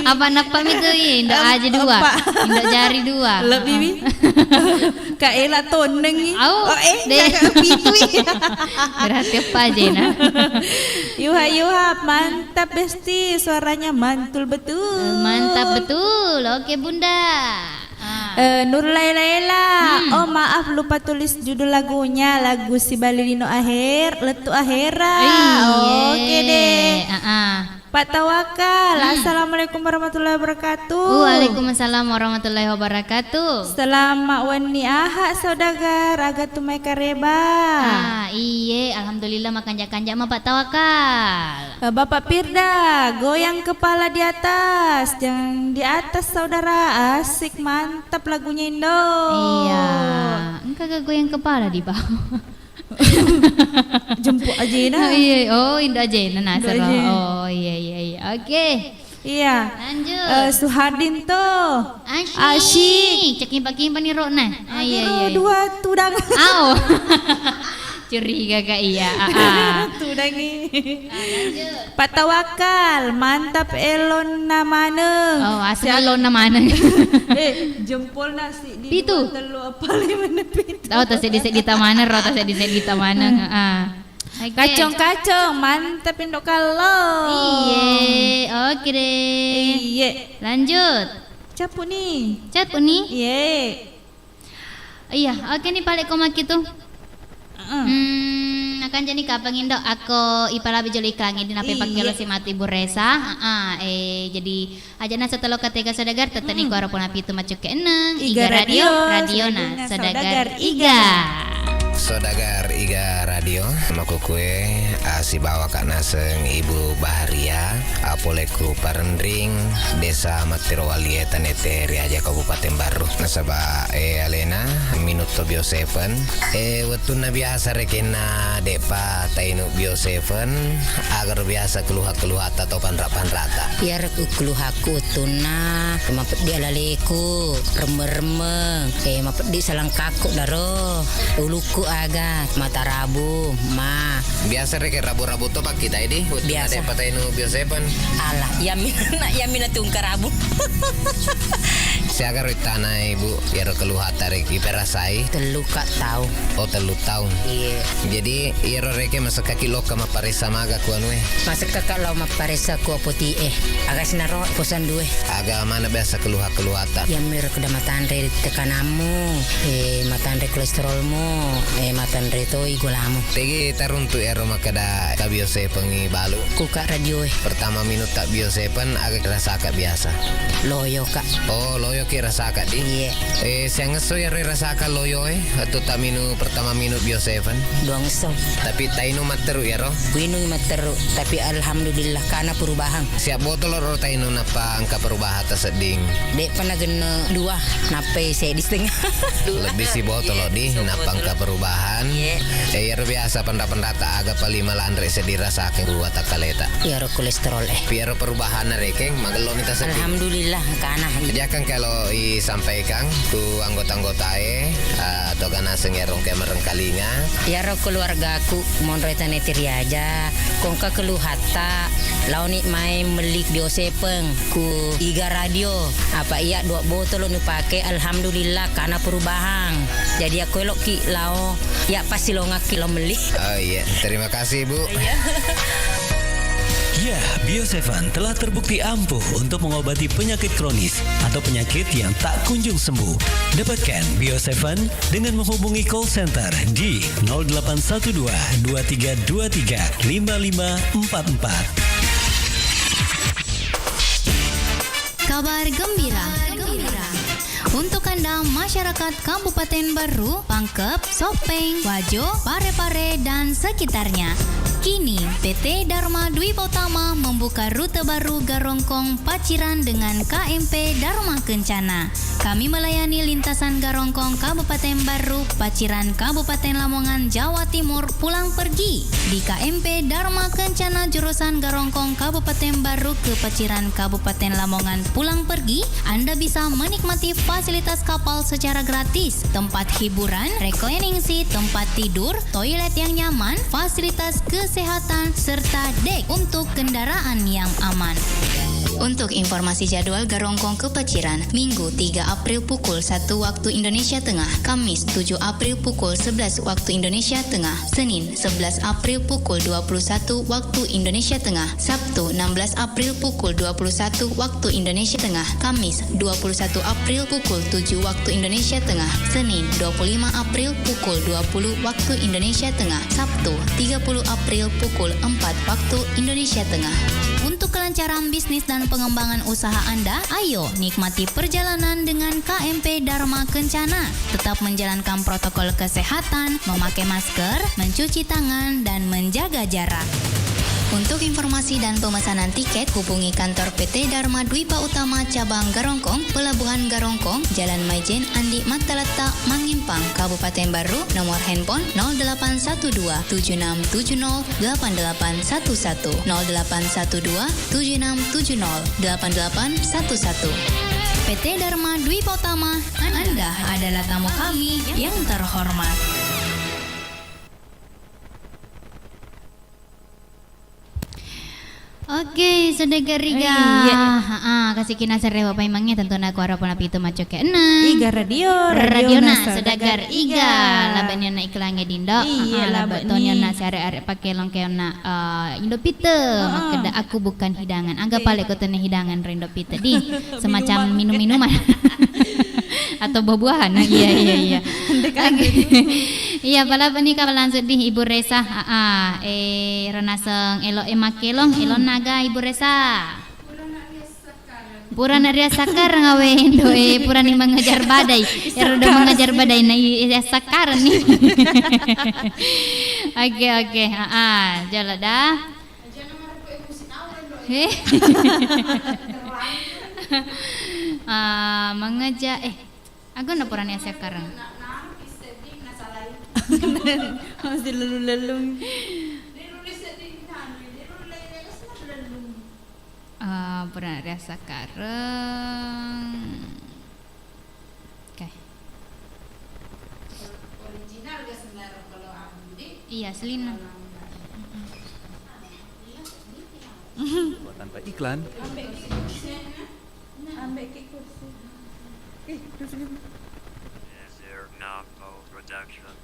Apa nak pamit tuh ya? Indo aja 2. Indo jari 2. Lebih bi. Kak Ela toneng. Deh. Pitu. Berarti apa aja nah? Yuha mantap besti suaranya mantul betul. Mantap betul. Oke Bunda. Nurlaila. Oh maaf lupa tulis judul lagunya. Lagu si Balilino Aher Letu Ahera. Oke deh. Pak Tawakal, Assalamualaikum warahmatullahi wabarakatuh. Waalaikumsalam warahmatullahi wabarakatuh. Selamat wani ahak saudagar agak tumai kareba. Iye, alhamdulillah makan jak-kanjak mah Pak Tawakal. Bapak Firda, goyang kepala di atas, jangan di atas saudara, asik mantap lagunya Indo. Iya, engkau gak goyang kepala di bawah. Jemput aja nah. Iya, oh Indo aja nah Indo aja. Oh iya. Oke. Iya. Lanjut. Suhadin tuh. Asyik. Cek impak-impak nih Rona. Iya. Dua tudang. Au. Curiga kak iya. Tudang nih. Pak Tawakal, mantap elon namane. Oh, asal elon namane. Jempol nasi di Pitu. Telu apa lima pitu. Tahu tas di tamana, tas di tamana. Kacong-kacong, mantap indok kalau. Iya, oke deh. Iya. Lanjut. Capu nih. Cat uni. Iya. Iya, oke nih balik koma gitu. Akan jadi kapang indo aku ipala bijol iklangi di nape pagkilo si mati Bu Resa. Jadi ajana setelah ketika saudagar tetap nih kuara pun api itu macuk ke eneng. Iga radio na saudagar Iga. Saudagar Iga Radio maku kue si bawa kak naseng Ibu Baharia apoleku Parendring Desa Matirowalie Tanete Riaja Kabupaten Baru nasaba alena minuto bio 7 wetuna biasa rekena depa tainu bio 7 agar biasa keluha atau panra-panrata biar keluhaku tuna mapet dia laleku remeng mapet di salang kaku daro uluku aga mata rabu ma biasa rek rabu-rabu to pak kita ini biasa depa tainu bio 7 alah yamina tungkar rabu siaga tanah ibu biar keluha tarik iperasai telu kak tahu telu tahun iya jadi iro reke masa kaki loka ma parisa maga kuanwe masa kakak lau ma parisa ku putih agak sinaro kosan due aga mana biasa keluha ta yang mir kuda matandre tekanamu matandre kolesterolmu matandre toi gulamu tegi taruntu ero makada kabiose pengi balu kuka radio pertama minut tak biose pen agak rasa kak biasa loyo kak loyo ki rasa kak di iya siang ngeso ya rasa kak loyo atau tak minu pertama minut biose pen doang so tapi tainu materu ya roh winung materu tapi alhamdulillah karena perubahan siap botol ro tainu napa angka perubahan terseding dek pernah gena 2 nape saya di setengah lebih si botol di napa angka perubahan ya biasa pendata agak paling malandre sedirasakan buat takaleta ya kolesterol biar perubahan rekeng magelon kita sedih alhamdulillah karena jangan kalau sampaikan tu anggota-anggota atau kana sengerong ke merengkalinga ya keluargaku monreta netiri aja kongka keluhata launi main melik biosepeng ku Iga Radio apa iya 2 botol nu pake alhamdulillah karena perubahan jadi aku elok ki lao ya pasti lo ngaki lo meli iya terima kasih Bu Ya, Bio7 telah terbukti ampuh untuk mengobati penyakit kronis atau penyakit yang tak kunjung sembuh. Dapatkan Bio7 dengan menghubungi call center di 0812 2323 5544. Kabar gembira. Untuk Anda masyarakat Kabupaten Baru, Pangkep, Sopeng, Wajo, Parepare, dan sekitarnya. Kini, PT Dharma Dwipa Utama membuka rute baru Garongkong Paciran dengan KMP Dharma Kencana. Kami melayani lintasan Garongkong Kabupaten Baru, Paciran Kabupaten Lamongan, Jawa Timur pulang pergi. Di KMP Dharma Kencana jurusan Garongkong Kabupaten Baru ke Paciran Kabupaten Lamongan pulang pergi, Anda bisa menikmati fasilitas kapal secara gratis, tempat hiburan, reclining seat, tempat tidur, toilet yang nyaman, fasilitas kesehatan, serta dek untuk kendaraan yang aman. Untuk informasi jadwal Garongkong ke Paciran, Minggu 3 April pukul 1 waktu Indonesia Tengah, Kamis 7 April pukul 11 waktu Indonesia Tengah, Senin 11 April pukul 21 waktu Indonesia Tengah, Sabtu 16 April pukul 21 waktu Indonesia Tengah, Kamis 21 April pukul 7 waktu Indonesia Tengah, Senin 25 April pukul 20 waktu Indonesia Tengah, Sabtu 30 April pukul 4 waktu Indonesia Tengah. Untuk kelancaran bisnis dan pengembangan usaha Anda, ayo nikmati perjalanan dengan KMP Dharma Kencana. Tetap menjalankan protokol kesehatan, memakai masker, mencuci tangan, dan menjaga jarak. Untuk informasi dan pemesanan tiket, hubungi kantor PT Dharma Dwipa Utama Cabang Garongkong, Pelabuhan Garongkong, Jalan Maijen Andi Mataletak, Mangimpang, Kabupaten Baru, nomor handphone 0812 7670 8811 0812 7670 8811. PT Dharma Dwipa Utama, Anda adalah tamu kami yang terhormat. Oke, Saudagar Iga. Kasih kina sare bapak imangnya tentu nak kuara pun api itu maco ke enang. Iga radio na Saudagar Iga. Laban na iklangnya dindo. Laban tonyo na sare pakai longkeon na Indopite. Makeda aku bukan hidangan. Anggap pale ko tene hidangan Indopite di semacam minum-minuman. Atau buah-buahan. Iya. Iya, pala panika langsung di Ibu Resa. Renaseng elo emakelong elon naga Ibu Resa. Purana ria sakar ngawe Indo purani mengejar badai. Udah mengejar badai na sakar nih. Oke. Jala dah. Mengejar aku na purani sakar. Masih lelung-lelung. Pernah rasa sekarang. Oke. Original gak sebenarnya kalau Abdi? Iya, selina. Tanpa iklan. Ambek ke kursi. Production.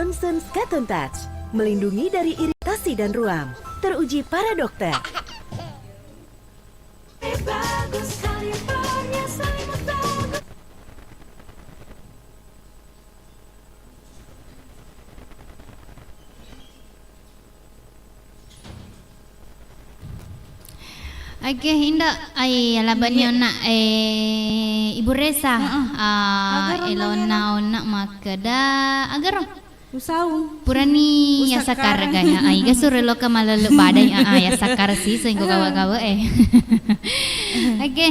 Johnson Cotton Touch, melindungi dari iritasi dan ruam. Teruji para dokter. Oke, Indah. Labannya nak Ibu Resa. Elona makada agar Usau. Purani ya sakar gaya. Iga suruh lo ke malalu badai ya sakar sih sehingga kawa-kawa Oke,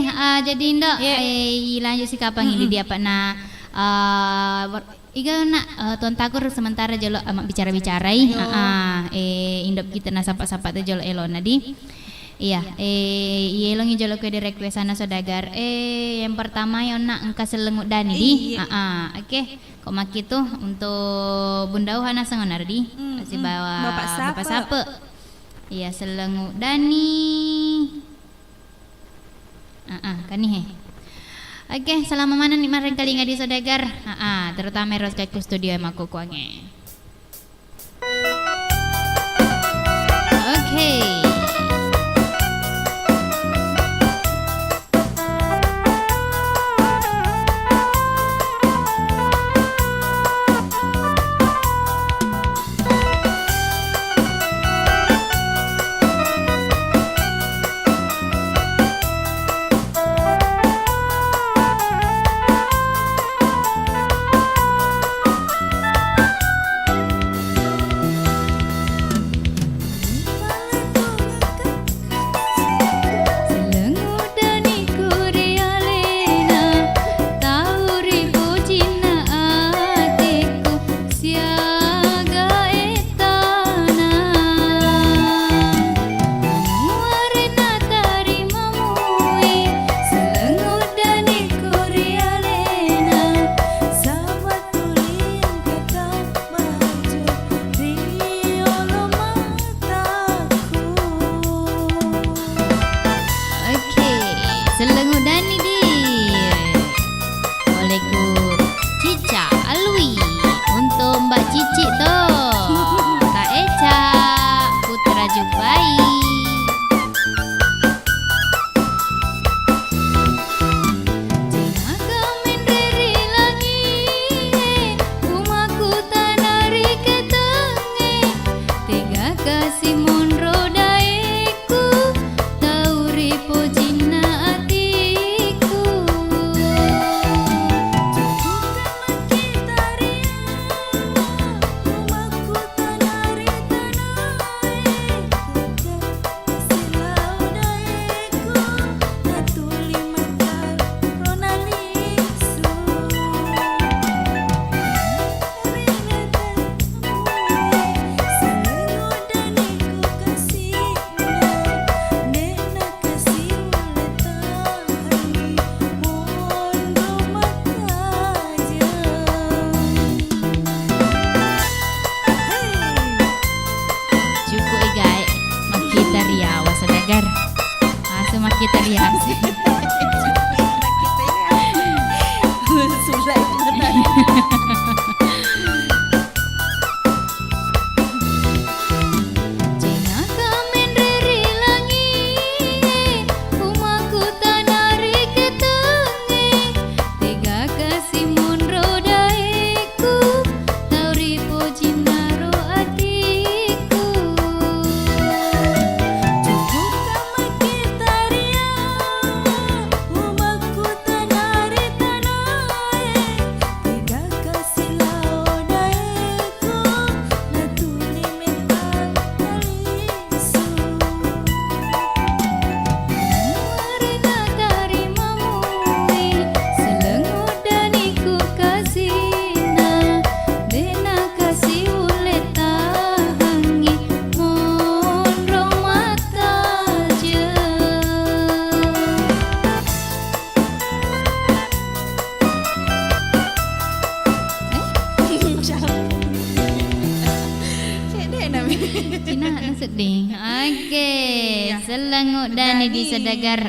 jadi Indah lanjut si kapang ini dia apa na iga nak tuan takur sementara jolo bicara-bicarai indop kita na sapa-sapa tu jolo elona di. Iya, yelongi jolo ke di request sana sodagar. Yang pertama yon nak engka selengut dani di. Oke. Kok maki tuh untuk Bunda Uhana sangonar di. Masih bawa Bapak Sape. Iya, selengut dani. Kan nih. Oke, selama mana nih mareng kali ngadi sodagar. Terutama Eros ke studio emak kuange. Oke. Selanguk dan di sedagar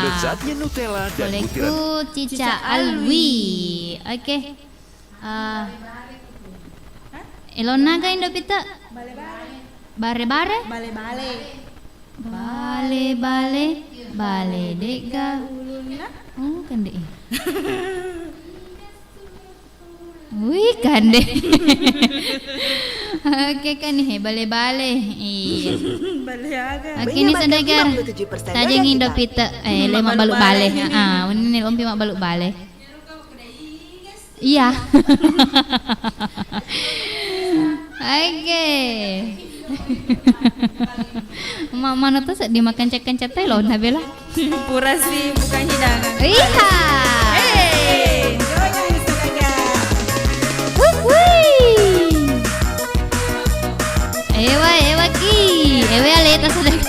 Lezatnya Nutella dan butiran Cica Alwi. Oke. Elona ga Indo pita? Bare-bare? Bale dega. Oh kan deh. Wih kan deh. Oke kan nih bale. Iya. Oke nih Sodagar. Tajeng Indo pita. Lema baluk bale. Ini ompi mak baluk bale. Iya. Oke. Mana tuh dimakan cek-cek lo Nabela? Pura sih bukan hidangan. Iya. Goyang Sodagar. Ewa ki. Ewa aleta Sodagar.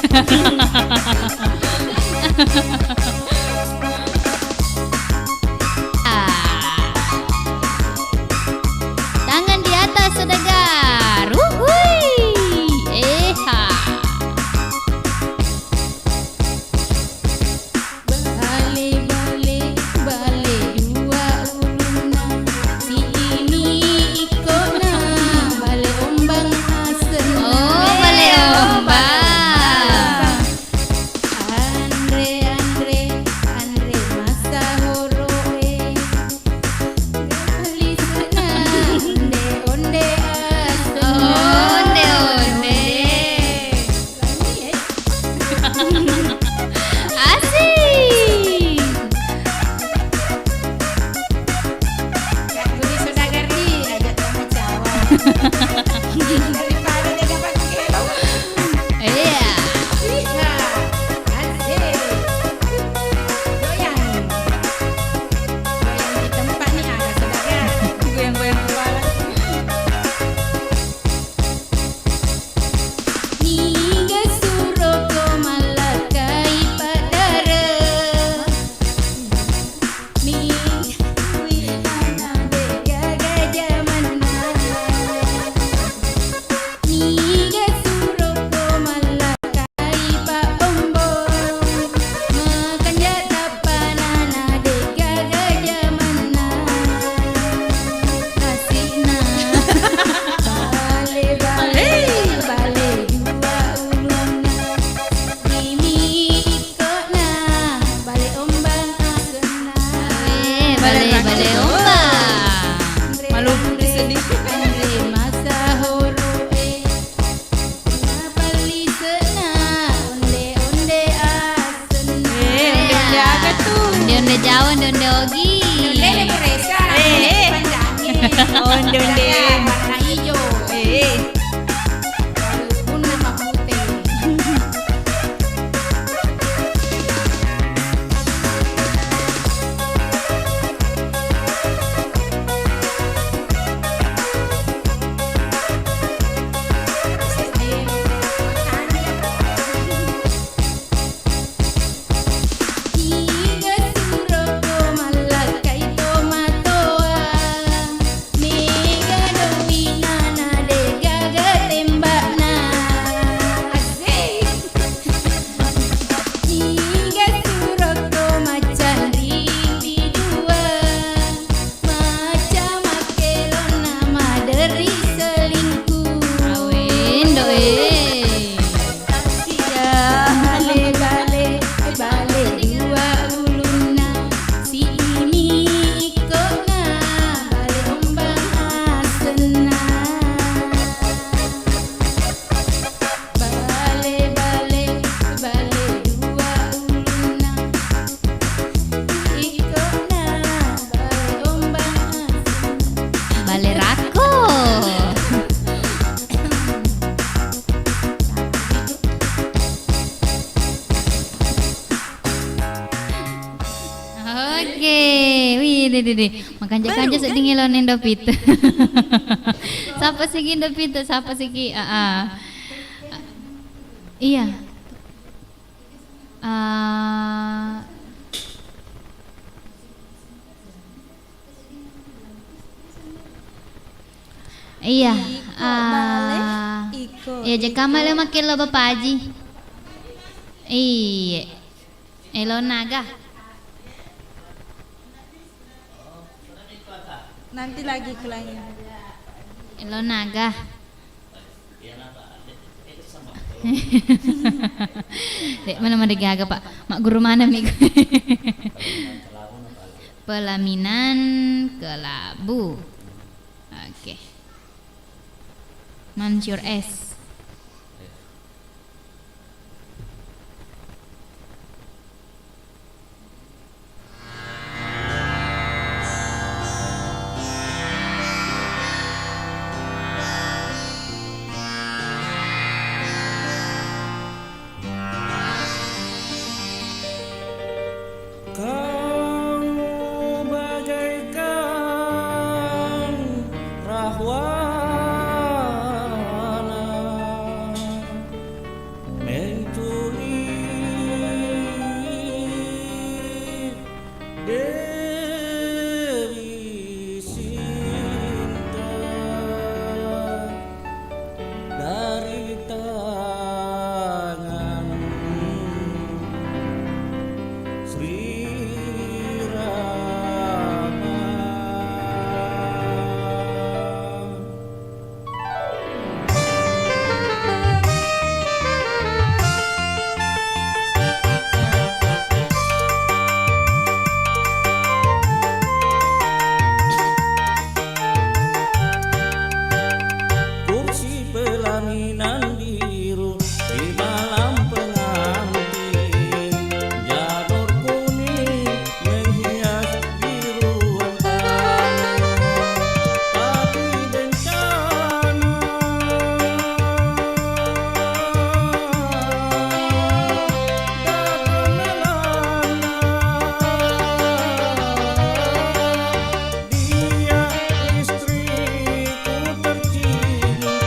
Tangan di atas Sodagar. Bale dua uluna, si ini ikona, bale ombang asena. Oh, bale ombang. Andre masa horoe, bali sana, onde asena. Onde. Asik. Budi Sodagar di ajak sama Jawa. Daripada dia dapat kilo. Iya. Iya, asik. Goyang di tempat nih ada Sodagar. Goyang-goyang kepala. Niga suroko malakai padara. Mi wihana dega gajah mana. Niga suroko malakai pak ombong. Makan jatah panana dega gajah mana. Asina. Bale dua uluna, mimi ikona, bale ombang asena. Bale ombang. Malu sedih. Andre masa horoe, bali sena, onde asena. Onde aga tuh. Onde Jawa, onde Ogi. Mereka, Onde. warna hijau, pun nama putih. Tiga suroko malakai tomatoa, mega dominana dega gatembakna. Asik. Tiga suroko macan ribi dua, macam makelon nama dari selingkuh. Awin doe. Bale dua uluna, si ini ikona, bale ombang asena. Bale dua uluna, ikona, bale ombang asena. Bale rako. Oke, wih, deh. Makan jaka sedih ngelon Indo pita. Siapa sih Indo pita? Siapa sih ki? Iya. Iya. Ya jaka malu makin lo Bapak Haji. Iya. Elona ga? Nanti lagi ke lain. Lo naga. Dek mana mana gaga Pak? Mak guru mana mi? Pelaminan Kelabu. Oke. Mansur S. Kamu bagaikan rahwana menculik Dewi Sinta dari tangan Sri Rama. Kursi pelaminan biru di malam pengantin, janur kuning menghias biruan tanah. Tapi bencana datang melanda. Dia istriku tercinta,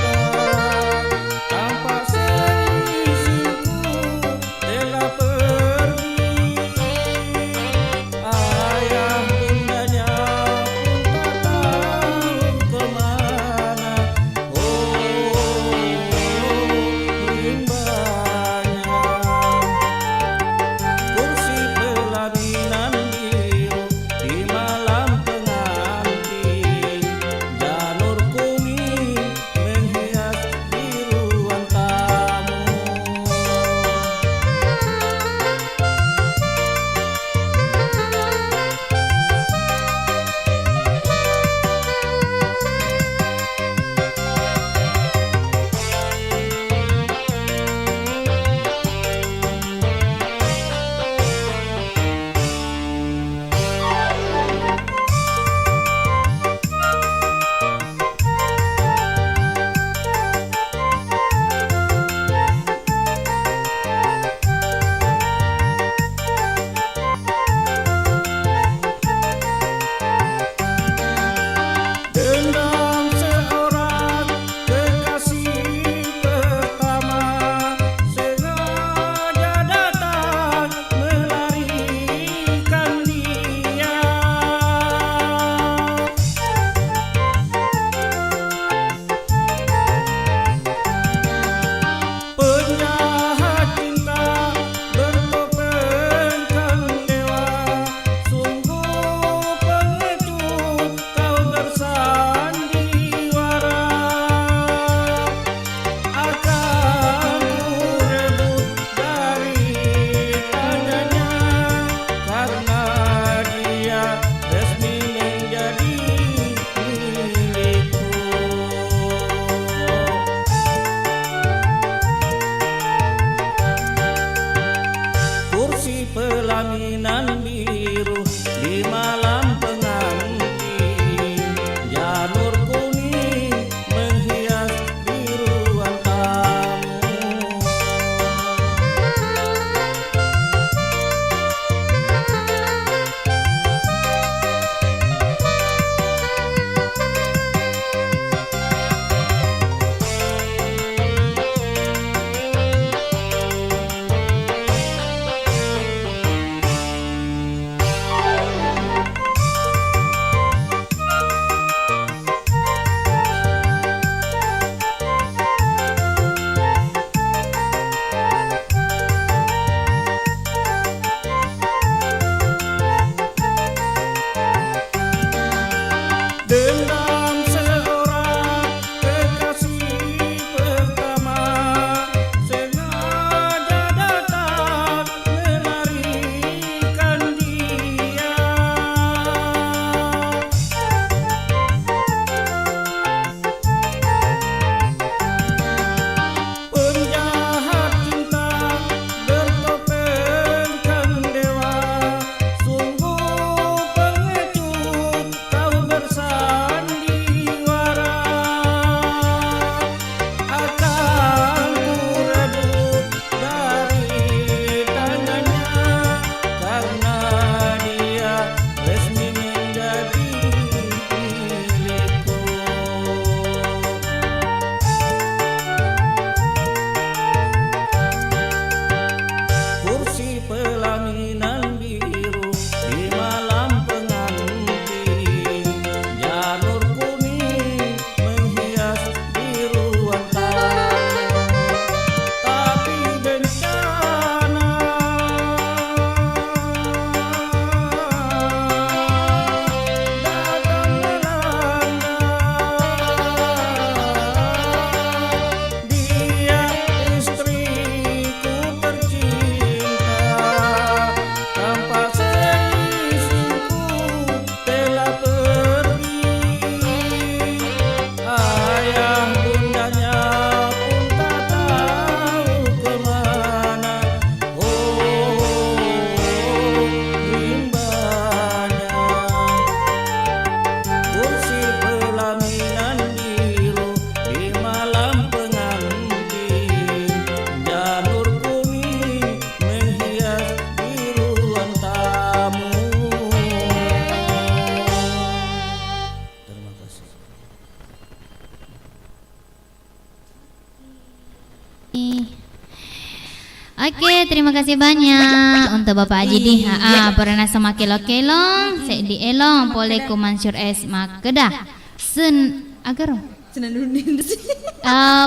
Oke, terima kasih banyak untuk Bapak Haji di pernah sama kelo-kelong, saya di elong, boleh ku Mansur S Makedah, sen agar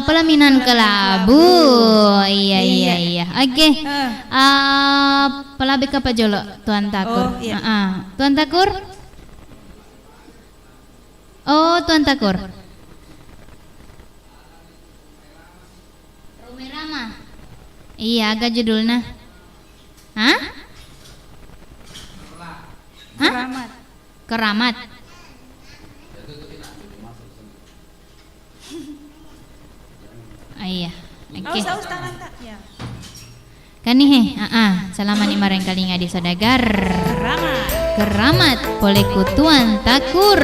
pelaminan kelabu, iya. Oke, pelabik apa jolo, Tuan Takur? Tuan Takur? Oh, Tuan Takur. Rumerama. Iya, agak judulnya. Hah? Keramat. Iya. Oke. Kan nih, salaman imareng kalinga di Sodagar. Keramat, boleh kutuan Takur.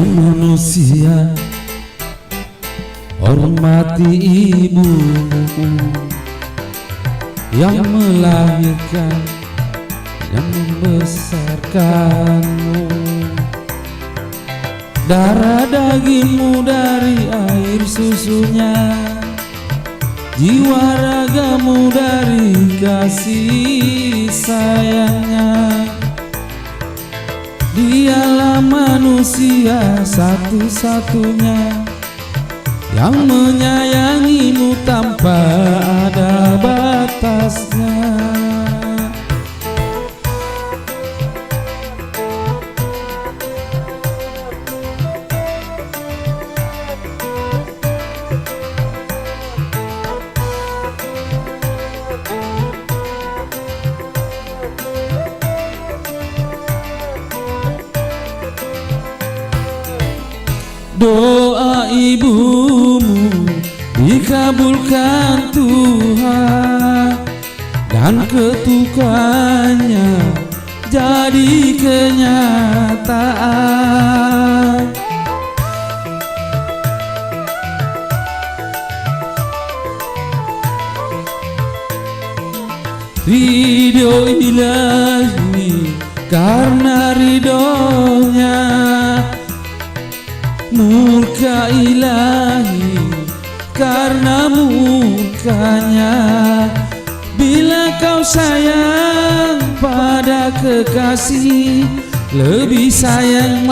Manusia, hormati ibumu yang melahirkan, yang membesarkanmu. Darah dagingmu dari air susunya, jiwa ragamu dari kasih sayangnya. Dialah manusia satu-satunya yang menyayangimu tanpa ada batasnya. Doa ibumu dikabulkan Tuhan, dan ketukannya jadi kenyataan. Ridho ilahi karena ridhonya, murka ilahi karena murkanya. Bila kau sayang pada kekasih, lebih sayang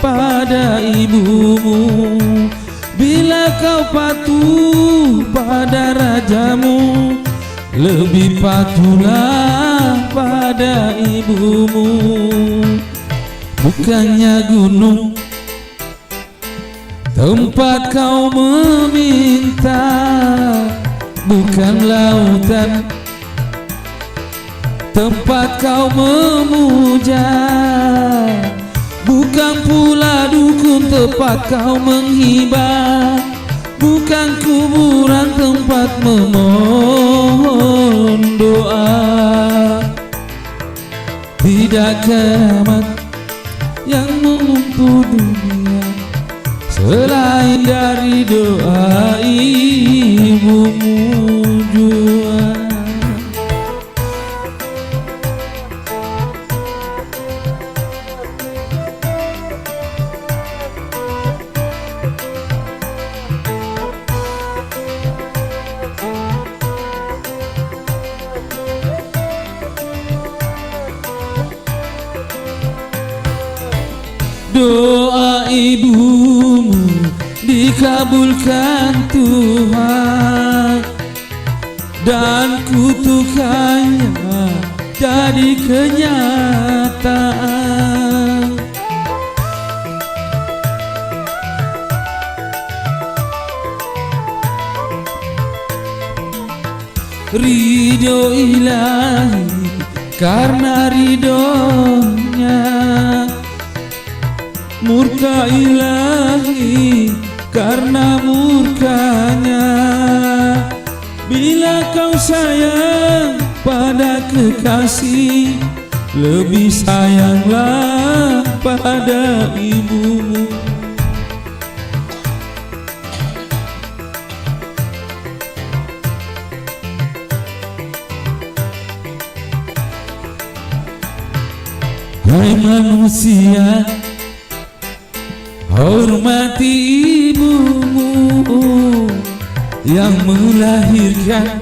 pada ibumu. Bila kau patuh pada rajamu, lebih patuhlah pada ibumu. Bukannya gunung tempat kau meminta, bukan lautan tempat kau memuja, bukan pula dukun tempat kau menghibah, bukan kuburan tempat memohon doa. Tidak kiamat yang mengumpul dunia selain dari doa ibumu jua. Doa ibumu dikabulkan Tuhan, dan kutukannya jadi kenyataan. ridho ilahi, karena ridhonya murka ilahi, karena murkanya. Bila kau sayang pada kekasih, lebih sayanglah pada ibumu. Hai manusia, hormati ibumu yang melahirkan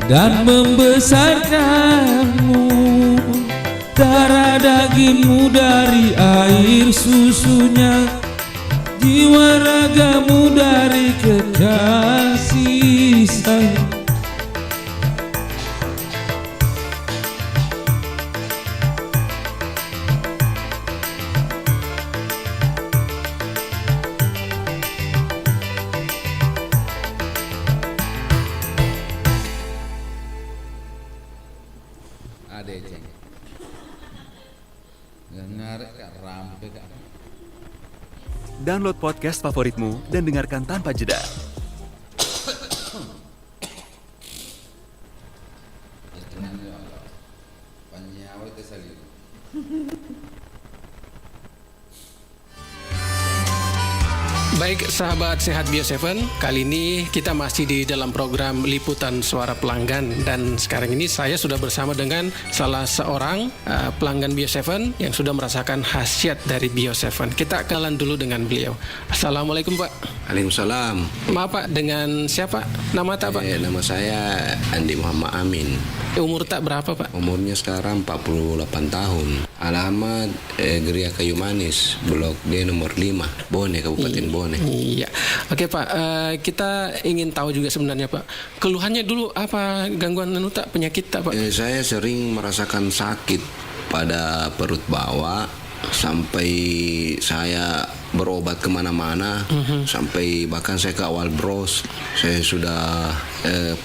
dan membesarkanmu. Darah dagingmu dari air susunya, jiwa ragamu dari kekasih sayang. Download podcast favoritmu dan dengarkan tanpa jeda. Baik sahabat Sehat Bio7, kali ini kita masih di dalam program Liputan Suara Pelanggan, dan sekarang ini saya sudah bersama dengan salah seorang pelanggan Bio7 yang sudah merasakan khasiat dari Bio7. Kita kenalan dulu dengan beliau. Assalamualaikum Pak. Waalaikumsalam. Maaf Pak, dengan siapa? Nama tak Pak? Nama saya Andi Muhammad Amin. Umur tak berapa Pak? Umurnya sekarang 48 tahun. Alamat Geria Kayu Manis, Blok D nomor 5, Bone, Kabupaten Bone. Iya. Oke Pak, kita ingin tahu juga sebenarnya Pak, keluhannya dulu apa, gangguan tak, penyakit tak Pak? Saya sering merasakan sakit pada perut bawah, sampai saya berobat kemana-mana, sampai bahkan saya ke awal bros, saya sudah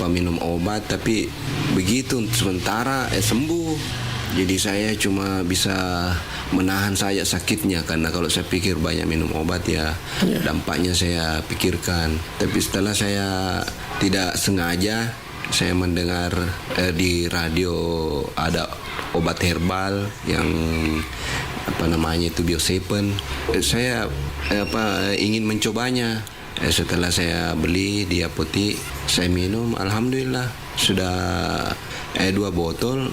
minum obat, tapi begitu sementara sembuh. Jadi saya cuma bisa menahan saja sakitnya, karena kalau saya pikir banyak minum obat ya dampaknya saya pikirkan. Tapi setelah saya tidak sengaja saya mendengar di radio ada obat herbal yang itu Bio7. Saya ingin mencobanya. Setelah saya beli di apotek, saya minum, alhamdulillah sudah 2 botol,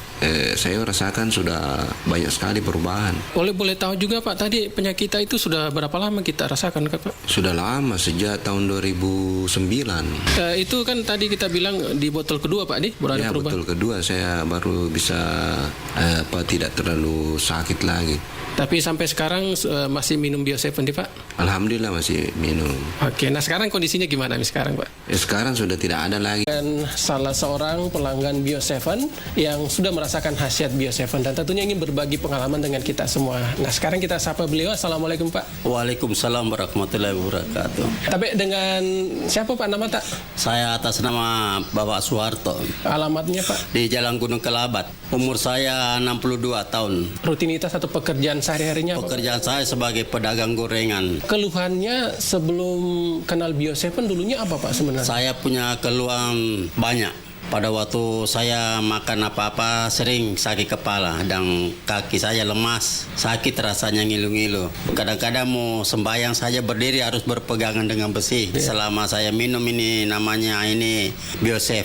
saya rasakan sudah banyak sekali perubahan. Boleh tahu juga Pak, tadi penyakit itu sudah berapa lama kita rasakan Pak? Sudah lama, sejak tahun 2009. Itu kan tadi kita bilang di botol kedua Pak, ya, botol kedua saya baru bisa tidak terlalu sakit lagi. Tapi sampai sekarang masih minum Bio7 Pak? Alhamdulillah masih minum. Oke, nah sekarang kondisinya gimana nih sekarang Pak? Sekarang sudah tidak ada lagi. Dan salah seorang pelanggan Bio7 yang sudah merasakan khasiat Bio7 dan tentunya ingin berbagi pengalaman dengan kita semua. Nah sekarang kita sapa beliau. Assalamualaikum Pak. Waalaikumsalam warahmatullahi wabarakatuh. Tapi dengan siapa Pak nama tak? Saya atas nama Bapak Suharto. Alamatnya Pak? Di Jalan Gunung Kelabat. Umur saya 62 tahun. Rutinitas atau pekerjaan sehari-harinya? Pekerjaan saya sebagai pedagang gorengan. Keluhannya sebelum kenal Bio7 dulunya apa Pak sebenarnya? Saya punya keluhan banyak. Pada waktu saya makan apa-apa sering sakit kepala dan kaki saya lemas, sakit rasanya ngilu-ngilu. Kadang-kadang mau sembahyang saja berdiri harus berpegangan dengan besi. Selama saya minum ini namanya Bio7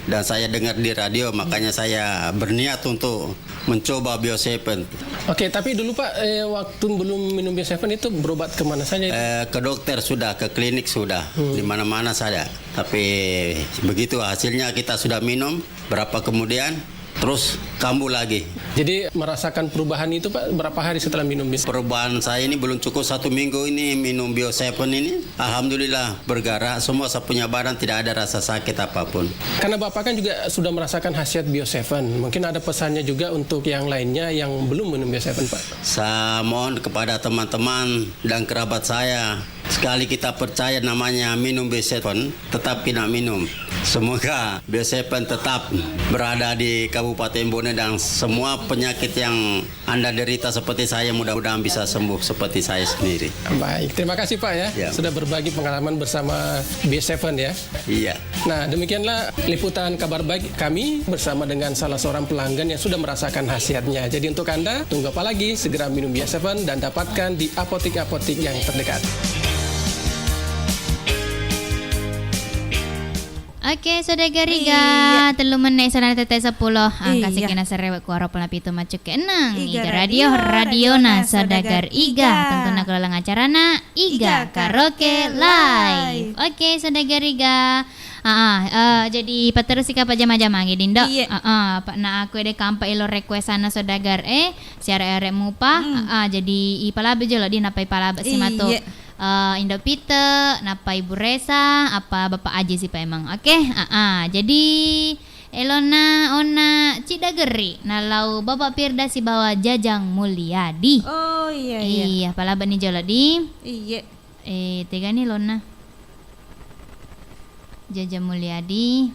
dan saya dengar di radio, makanya saya berniat untuk mencoba Bio7. Oke, tapi dulu Pak, waktu belum minum Bio7 itu berobat kemana saja? Ke dokter sudah, ke klinik sudah, di mana-mana saja. Tapi begitu hasilnya kita sudah minum, berapa kemudian terus kambuh lagi. Jadi merasakan perubahan itu Pak berapa hari setelah minum Bio7? Perubahan saya ini belum cukup 1 minggu ini minum Bio7 ini. Alhamdulillah bergerak, semua saya punya badan tidak ada rasa sakit apapun. Karena Bapak kan juga sudah merasakan khasiat Bio7. Mungkin ada pesannya juga untuk yang lainnya yang belum minum Bio7 Pak? Saya mohon kepada teman-teman dan kerabat saya sekali kita percaya namanya minum B7, tetap kita minum. Semoga B7 tetap berada di Kabupaten Bone dan semua penyakit yang Anda derita seperti saya mudah-mudahan bisa sembuh seperti saya sendiri. Baik, terima kasih Pak ya. Sudah berbagi pengalaman bersama B7 ya. Iya. Nah, demikianlah liputan kabar baik kami bersama dengan salah seorang pelanggan yang sudah merasakan khasiatnya. Jadi untuk Anda, tunggu apa lagi? Segera minum B7 dan dapatkan di apotik-apotik yang terdekat. Oke, Saudagar Iga, telu menit sana tete 10. Angka sikina serewek kuaro pelapitu macuk ke enang. Iga radio na Saudagar Iga. Tentunya kelalang acarana Iga Karaoke Live. Oke, Saudagar Iga. Jadi paterus sika pajama-jama gidindo. Pak na aku ede kampa ilo request sana Saudagar siara ere mupa. Jadi ipalabe jolo di napai palabe si mato. Indo Pite, napa Ibu Resa, apa Bapak Aji sih Pak emang. Oke, jadi Elona ona Cidageri, nalau Bapak Pirda si bawa Jajang Mulyadi. Oh iya. Iya, pala bani joladi. Iya. Tiga nih Lona. Jajang Mulyadi,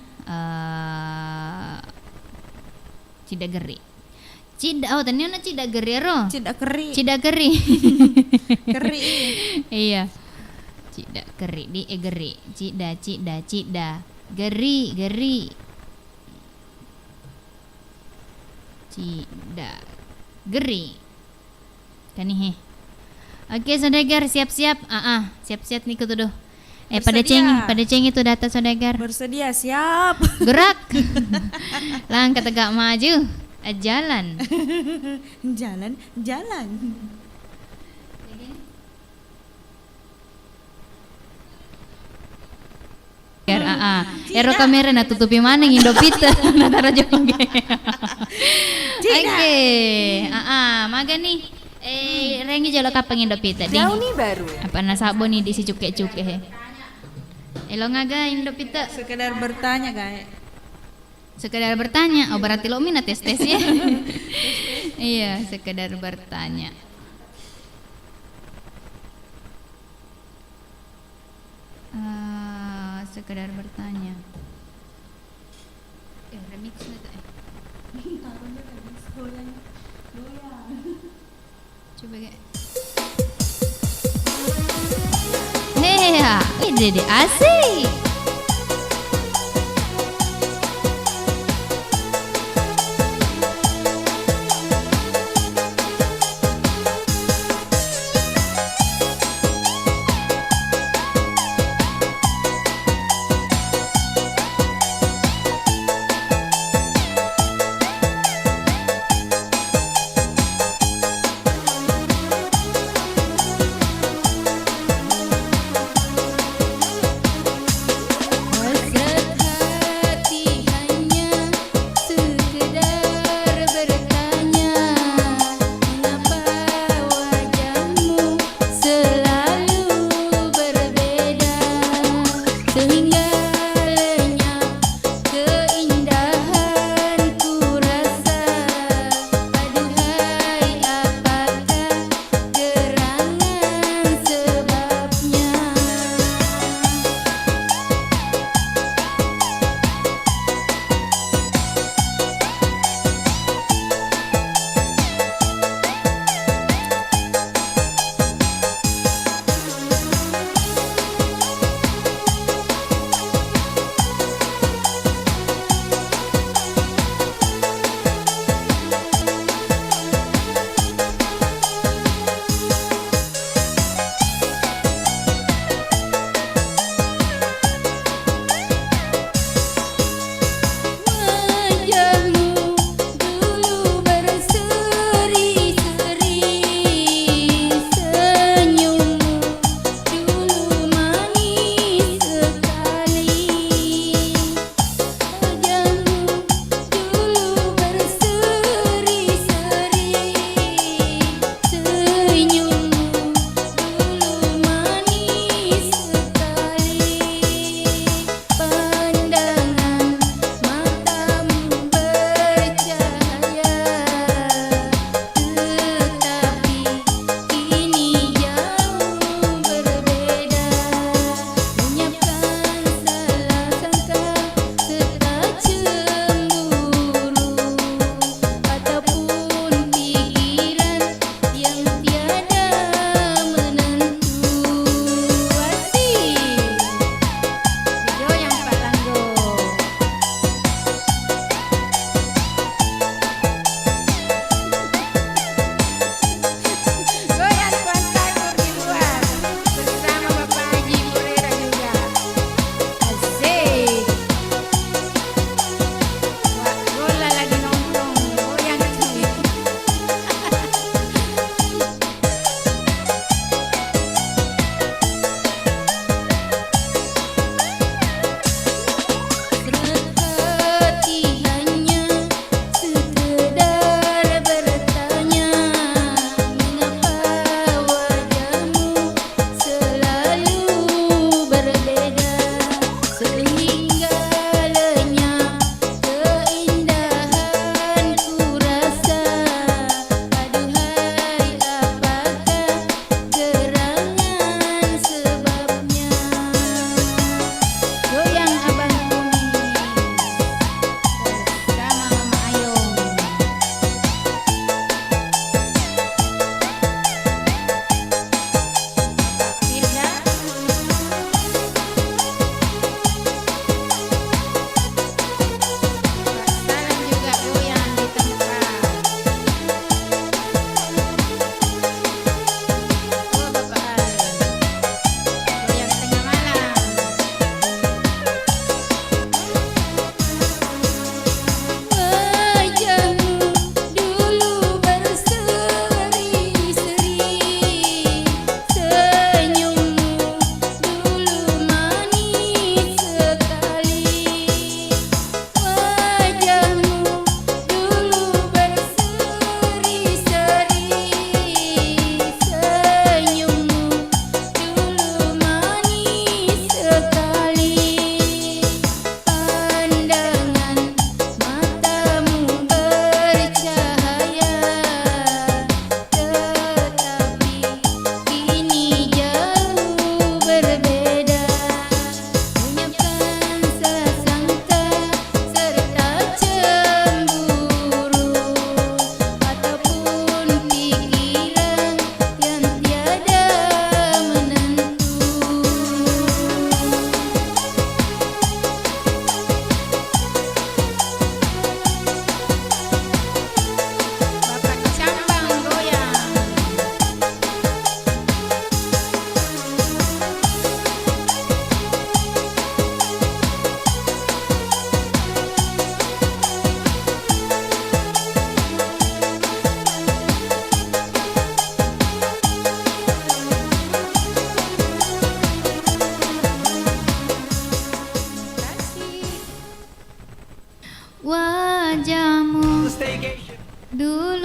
Cidageri. Tanya Cidageri ro. Cidageri. Keri. Iya. Cidageri di geri. Cida. Geri. Cidageri. Kan nih. Oke, Saudagar siap-siap. Siap-siap nih kutuduh. Pada ceng itu data Saudagar. Bersedia, siap. Gerak. Langkah tegak maju. Jalan. Ero kamera na tutupi mana ngindo pita na tara joge. Oke. Maga nih. Rengi jalo kapang ngindo pita di. Jauh nih baru. Apa na sabon nih di si cuke-cuke he. Elo ngaga indo pita. Sekedar bertanya guys. Sekedar bertanya, berarti lo minat tes ya? Iya, sekedar bertanya. Sekedar bertanya. Remix coba kayak. Ini deh asik.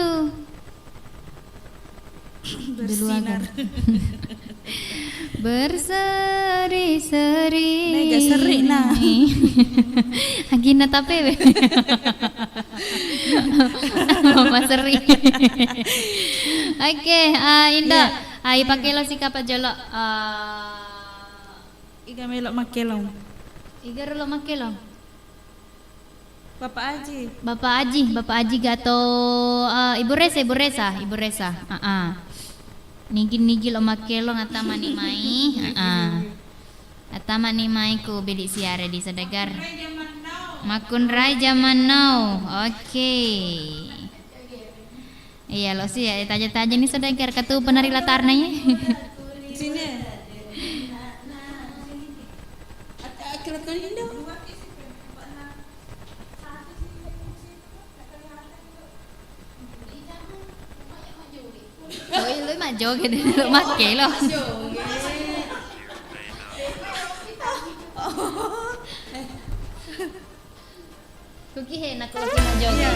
dulu. Bersinar. Berseri-seri. Mega seri nah. Agina tape. Mama seri. Oke, Indah. Ai pakai lo sikap aja lo. Iga melok makelong. Iga lo makelong. Bapak Aji gato Ibu Resa. Nigil lo makelong atama ni mai. Atama ni mai ku bidik siara di Sedagar. Makun rai zaman now. Oke. Iya lo sih ya taja-taja ni Sedagar katu penari latarnanya. Sini. Kelihatan indah. Ôi lưới mà joget lo make lo. Kuki enak kalau kita joget.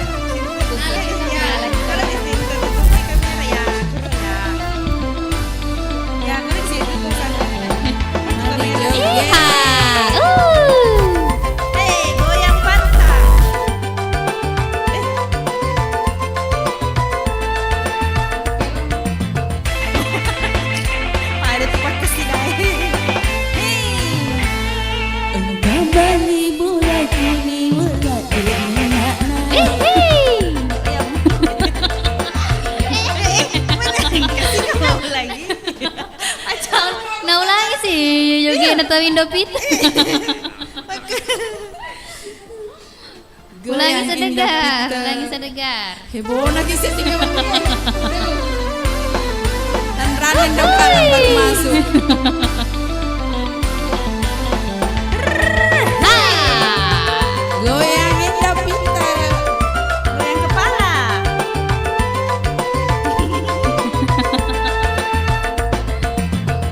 Goyang pantat. Ada tempat kesidai. Engkau bani bola kini bola Nau lagi sih joget atau window pit. Ulangi sedegar. Heboh lagi settingnya dan ranen dong kalau baru masuk. Goyangin dah pintar. Goyang kepala.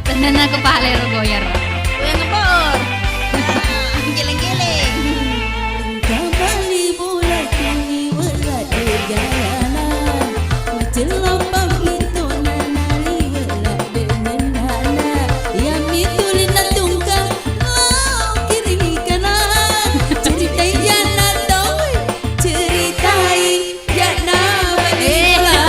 Tenana kepala lo goyar. Goyang kepor. Geleng-geleng. Kembali bola kini bola berjalanan. Macam lambang itu nanari bola dengan nana. Yang itu lina tungkang kiri kanan. Ceritai jana toy, ceritai jana bela.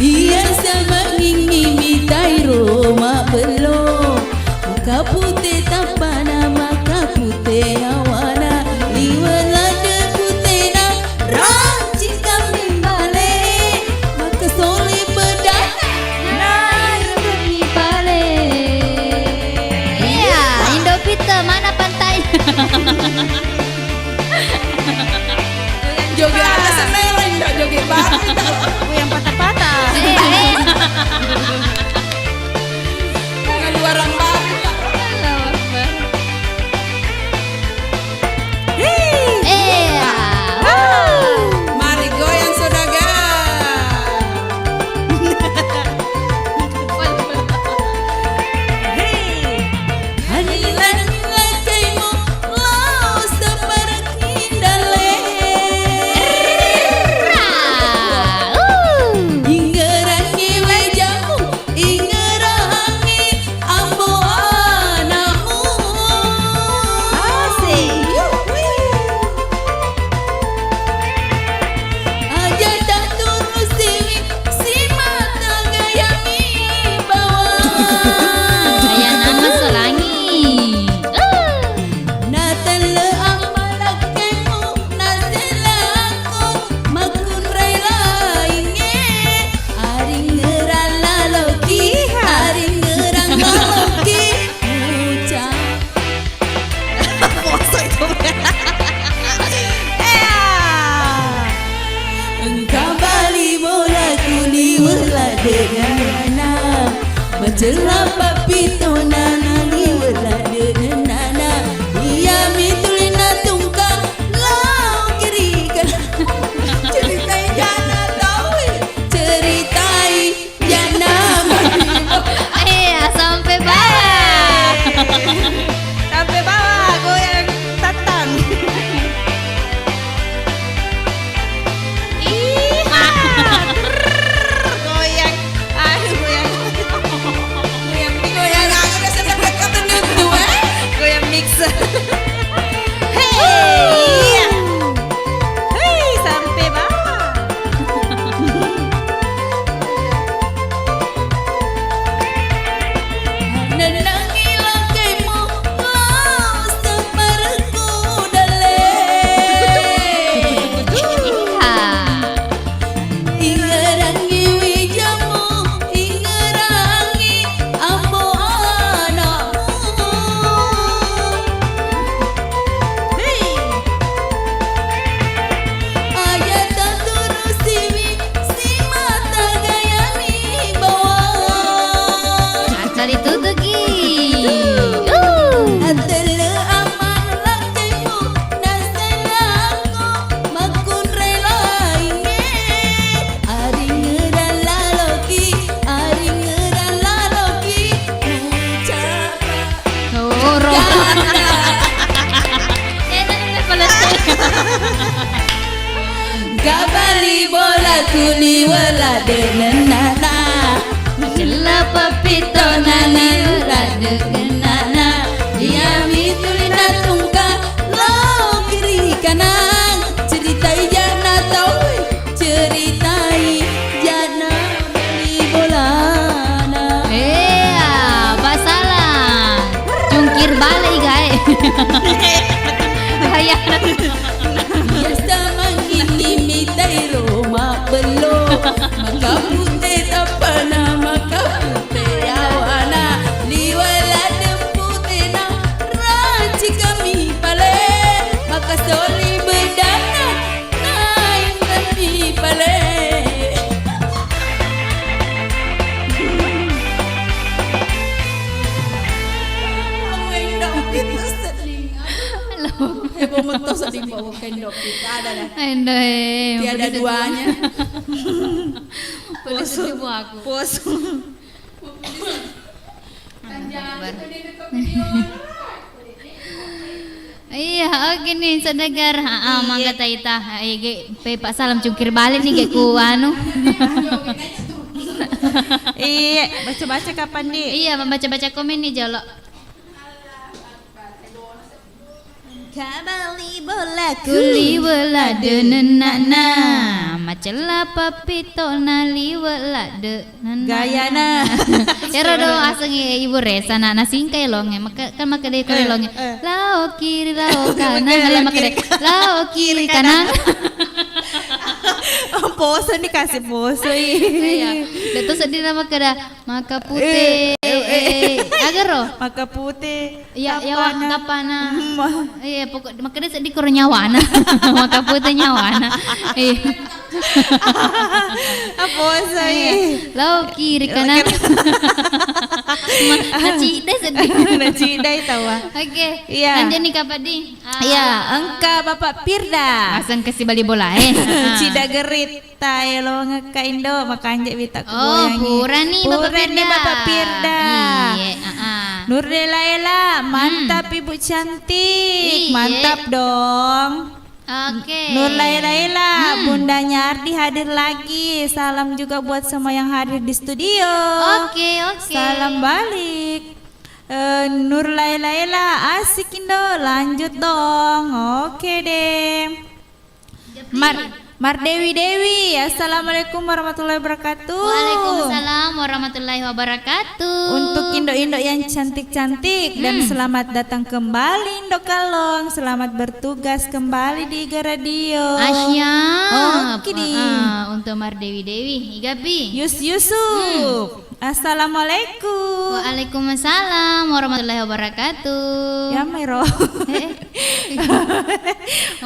Dia sama ingin tai Roma belum. Muka putih tanpa nama putih. kuliwala denana Macela papito nani lade kenana Dia mitulina tungka lo kiri kanan Ceritai jana tau ceritai jana beli bolana Basalah Jungkir balik guys Bahaya Biasa mangini mitai Roma belum Maka putih tapana maka putih awana Liwala putih na raci kami pale Maka soli berdana naik kami pale Pementos sedih bawa kendok kita ada dah. Tiada duanya. Poso aku. Poso. Iya, oke nih saudagar. Mangga taita. Pak salam cungkir balik nih ku anu. Iya, baca-baca kapan di? Iya, membaca-baca komen nih Jolo. Kabali bola Kuli wala de nenana Macela papito nali wala de Gayana Ya rodo aseng ibu resa na singkai longe kan maka de kali longe lao kiri lao kanan ala maka de lao kiri kanan Poso nih kasih poso iya itu sedih nama kada maka putih agar roh maka putih ya tapana iya pokok maka dia sedih kurang nyawana maka putih nyawana poso lau kiri kanan nacidai sedih nacidai tahu oke iya lanjut nih kapan di iya engka Bapak Pirda asang kasih bali bola Cida gerit tayo lo ngeka Indo makanya bita ku pura nih Bapak Pirda iya Nurlela Ela mantap Ibu cantik mantap dong Oke. Nur Laila, Bundanya Ardi hadir lagi. Salam juga buat semua yang hadir di studio. Oke. Salam balik. Nur Laila, asik Indo, lanjut dong. Oke deh. Mar Dewi, assalamualaikum warahmatullahi wabarakatuh. Waalaikumsalam warahmatullahi wabarakatuh. Untuk Indo-Indo yang cantik-cantik dan selamat datang kembali Indo Kalong. Selamat bertugas kembali di Iga Radio. Asya. Oke nih. Untuk Mar Dewi, Igapi. Yusuf. Assalamualaikum. Waalaikumsalam warahmatullahi wabarakatuh. Ya Mero.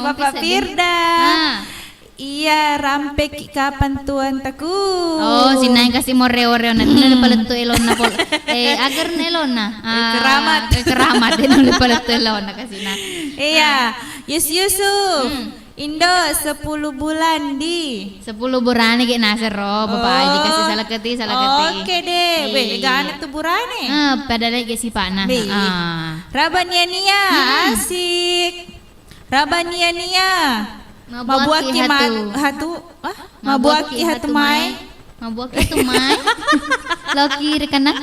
Bapak Firda. Iya, rampek kapan tuan taku. Oh, sinay kasih mo reo-reo na. Nung pala to elona po. Agar na elona. Keramat. Nung pala to elona kasi na. Iya, Yusuf. Indo 10 bulan di 10 bulan kayak nasir roh bapak ini kasih salah keti oke deh gana tuh burane pada lagi si pak nah Rabania Nia asik Rabania Nia mabuaki hatu mai lo kiri kanan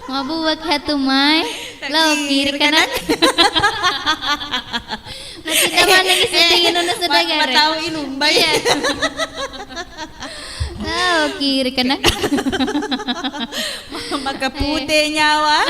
mabuaki hatu mai lo kiri kanan nasi daman lagi sedingin na sa dagar mataw inumbay lo kiri kanan maka putih nyawa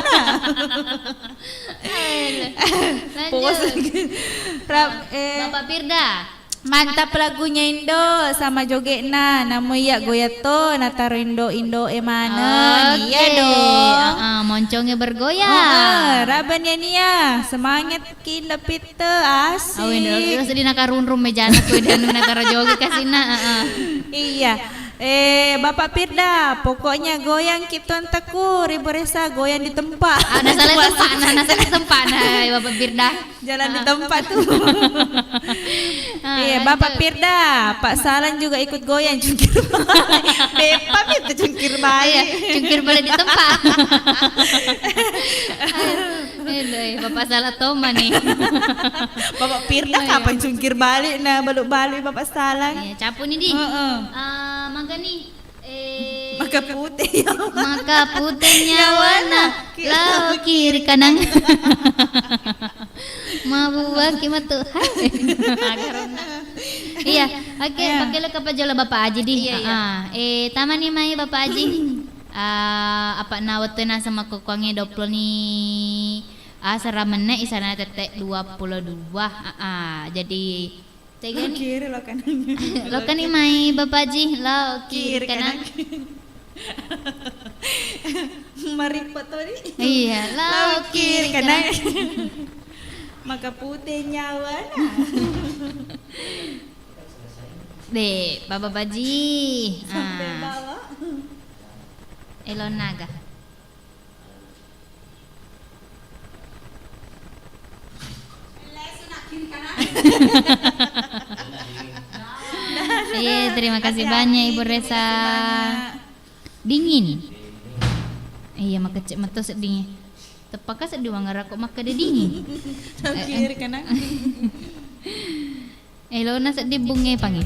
Bapak Firda mantap lagunya Indo sama jogetna namo iya goyato nataro Indo emana iya dong moncongnya bergoyang Rabanya Nia semangat kinda pite asik terus di nakarun-rum mejana ku dan nataro joget kasina iya Bapak Firda, pokoknya goyang Kipton Teku, Ibu Resa goyang di tempat. Ada salah tempat, salah tempat, Bapak Firda. Jalan di tempat tuh. Iya, Bapak Firda, Pak Salan juga ikut goyang cungkir balik. Bepap itu cungkir balik. Cungkir balik di tempat. Bapak salah Toma nih. Bapak Firda kapan cungkir balik? Nah, balik Bapak Salan. Iya, capu nih di. Maka nih. Maka putih. Maka putihnya warna laut kiri kanan. Mabuak kimatu. Iya, oke, pakai lo kapajola Bapak Aji di. Taman nih mai Bapak Aji. Apa nawatu na sama kokongnya 20 nih. Seramene isana tetek 22. Jadi kiri lo kanan. Lo kan nih mai Bapak Ji, lo kiri kanan. Mari foto nih. Iya, lo kiri kanan. Maka putihnya warna. Deh, Bapak Ji. Sampai bawah. Elon Naga. Iya, terima kasih banyak Ibu Resa. Dingin. Iya, maka cek mata sedingin. Tepaka sedih wangar kok maka dia dingin. Kiri kanan. Elona sedih bunga pangi.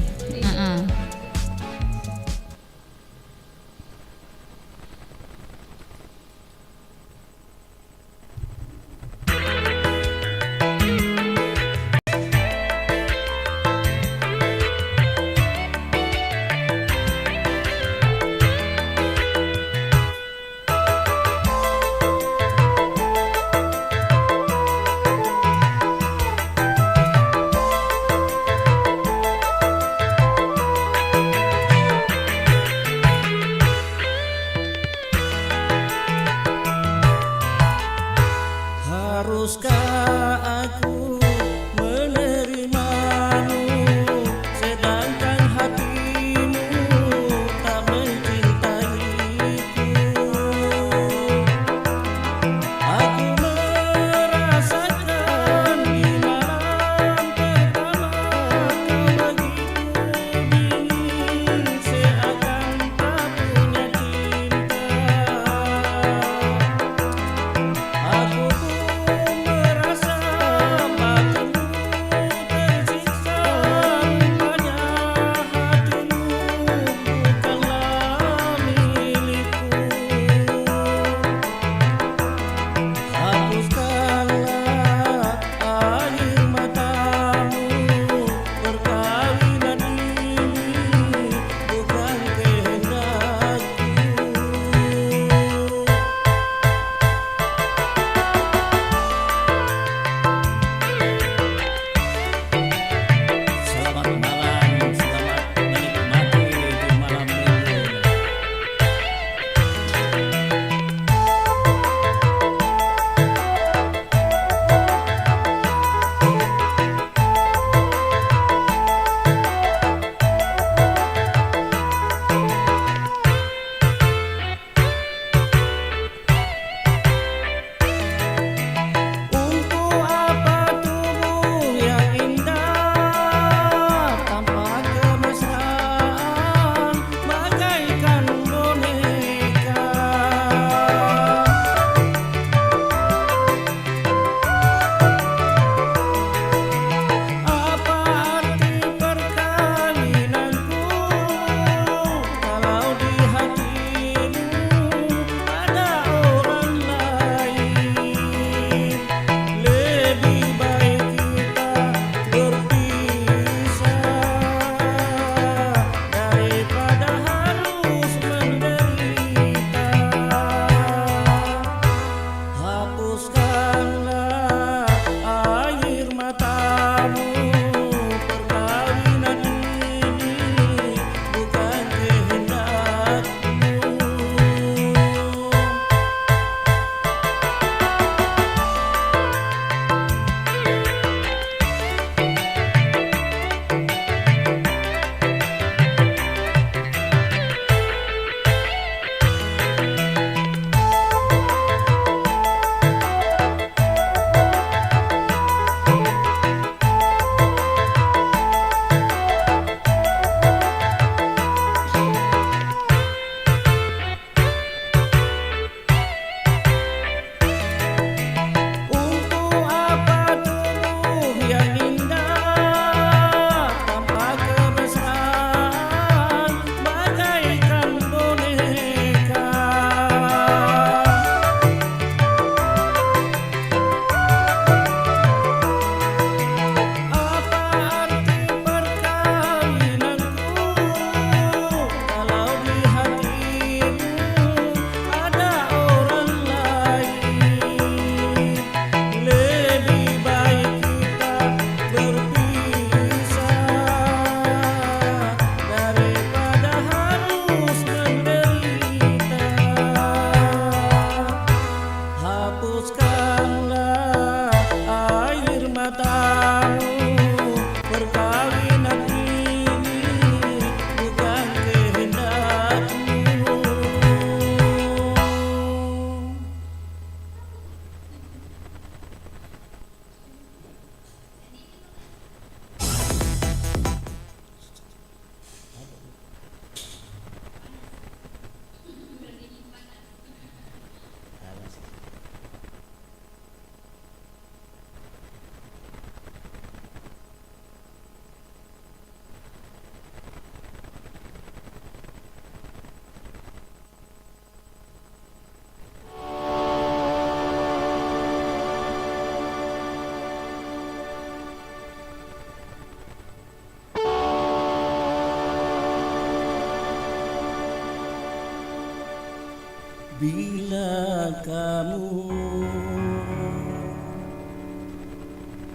Bila kamu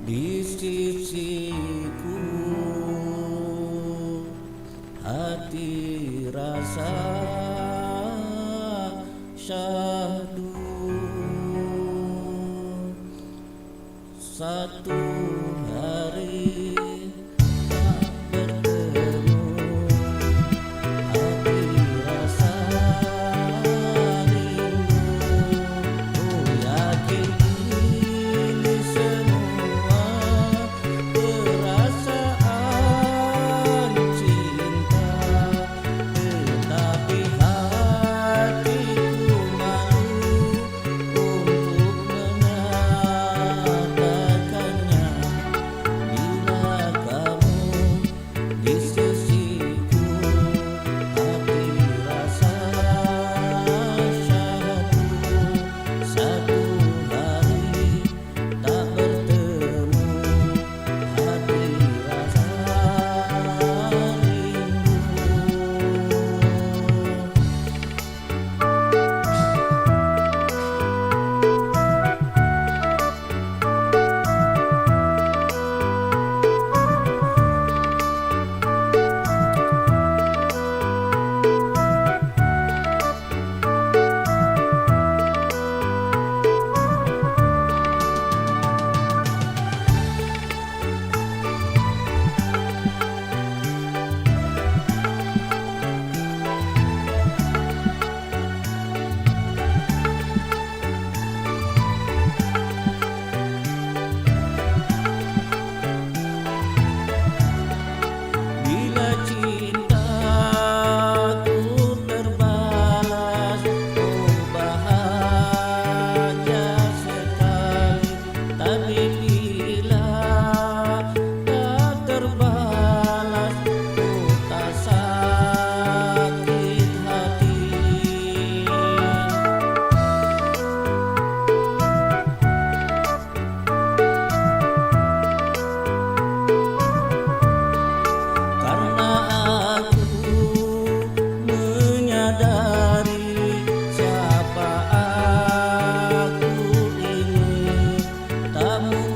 di sisiku, hati rasa syahdu. Satu hari tak bertemu, hati rasa rindu. Oh yakin ini semua perasaan cinta, tetapi hatiku malu untuk menyatakannya. Bila kamu di sisiku, hati rasa syahdu. Satu hari tak bertemu, hati rasa rindu. Bila cintaku terbalas, oh bahagia sekali. Tapi bila tak terbalas, oh tak sakit hati. Karena aku menyadari siapa aku ini, tak mungkin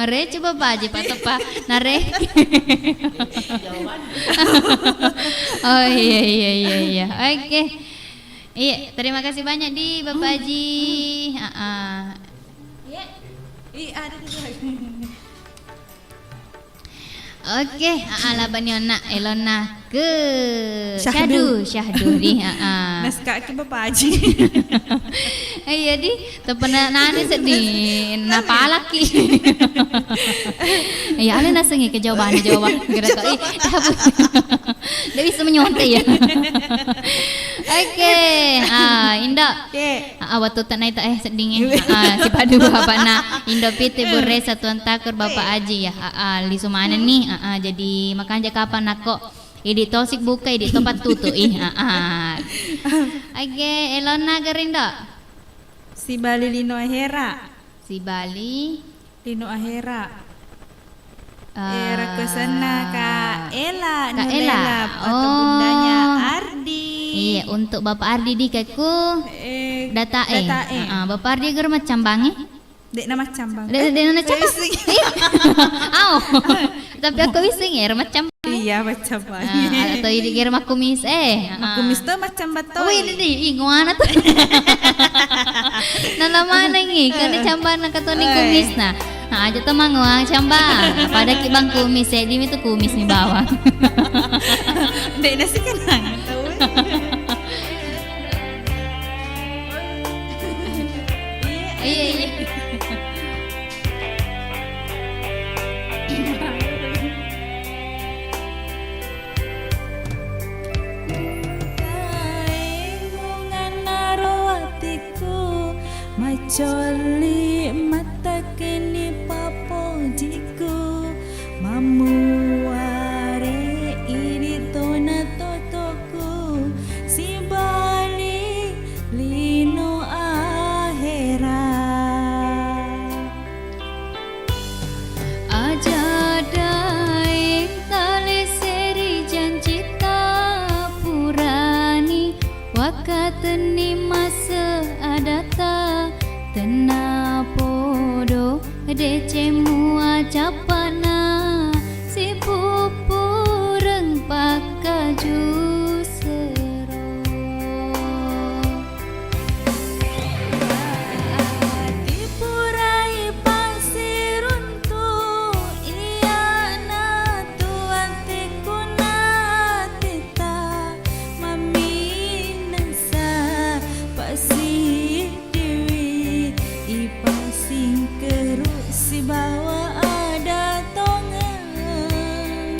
Are coba Pak atau Pak Nare. Oh iya. Oke. Iya, terima kasih banyak di Bapak Haji. Ada juga. Oke, labaniona Elona ke Syahdu di. Naskah ke Bapak Haji. Iya di, tepena nani sedih, napalaki. Iya, ale nasengi ke jawaban kira kau dia bisa menyontek ya. Oke, Indo. Waktu tak naik tak sedingin. Si padu bapak na Indo pite bore satuan takur Bapak Haji ya. Li sumana nih. Jadi makan aja kapan nako. Idi tosik buka, idi tempat tutu Oke, Elona Gerindo. Si Bali Lino Ahera. Si Bali Lino Ahera. Era ke sana Kak Ella. Atau bundanya Ardi. Iya, untuk Bapak Ardi di keku data Bapak Ardi ger macam bangi. Dek nama cambang. Dek nama cambang. Tapi aku bising ya macam. Iya macam banget. Atau ini kira makumis makumis tuh macam batu. Oh ini ingwana tuh. Nala mana nih? Kan cambang nak kata ni kumis nah. Aja tuh manguang cambang. Pada kibang kumis di itu kumis nih bawah. Dek nasi kenang tahu. Iya. Macoli mata kini papojiku mamuare iri tona totoku si Bali Lino Ahera aja daing tali seri janjita purani wakateni masa adata tena podo dece mua capana si pupureng pakaju sero dipurai pasiruntu iya na tuan tikuna tita maminasa pasi pasing keruk si bawa ada tongan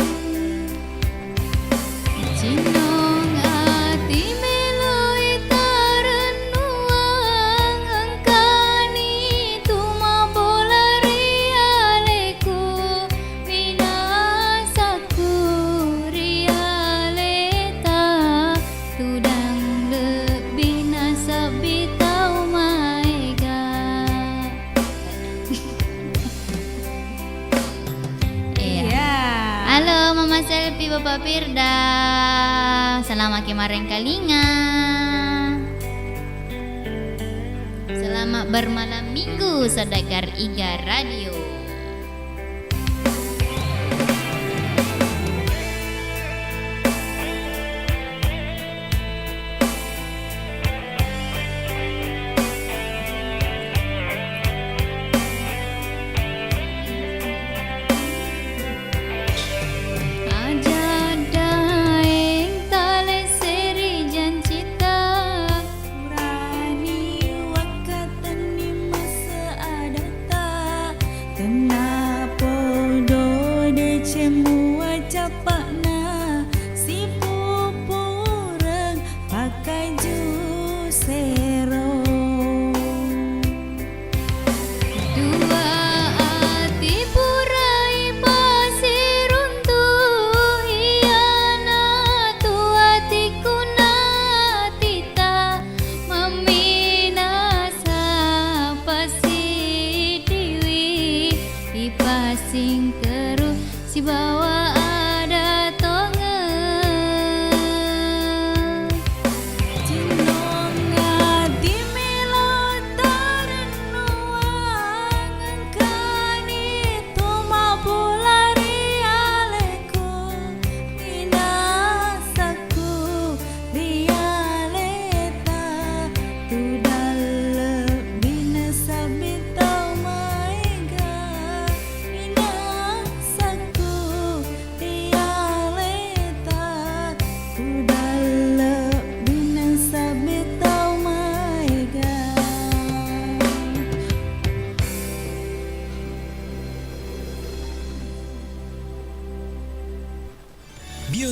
Cinong hati meloi tarenuang angkani tuma bola rialeku minasaku rialeta tudang lebih nasabi tau maiga. Halo Mama Selfie Bapak Firda. Selamat kemarin kalinga. Selamat bermalam minggu Saudagar Iga Radio.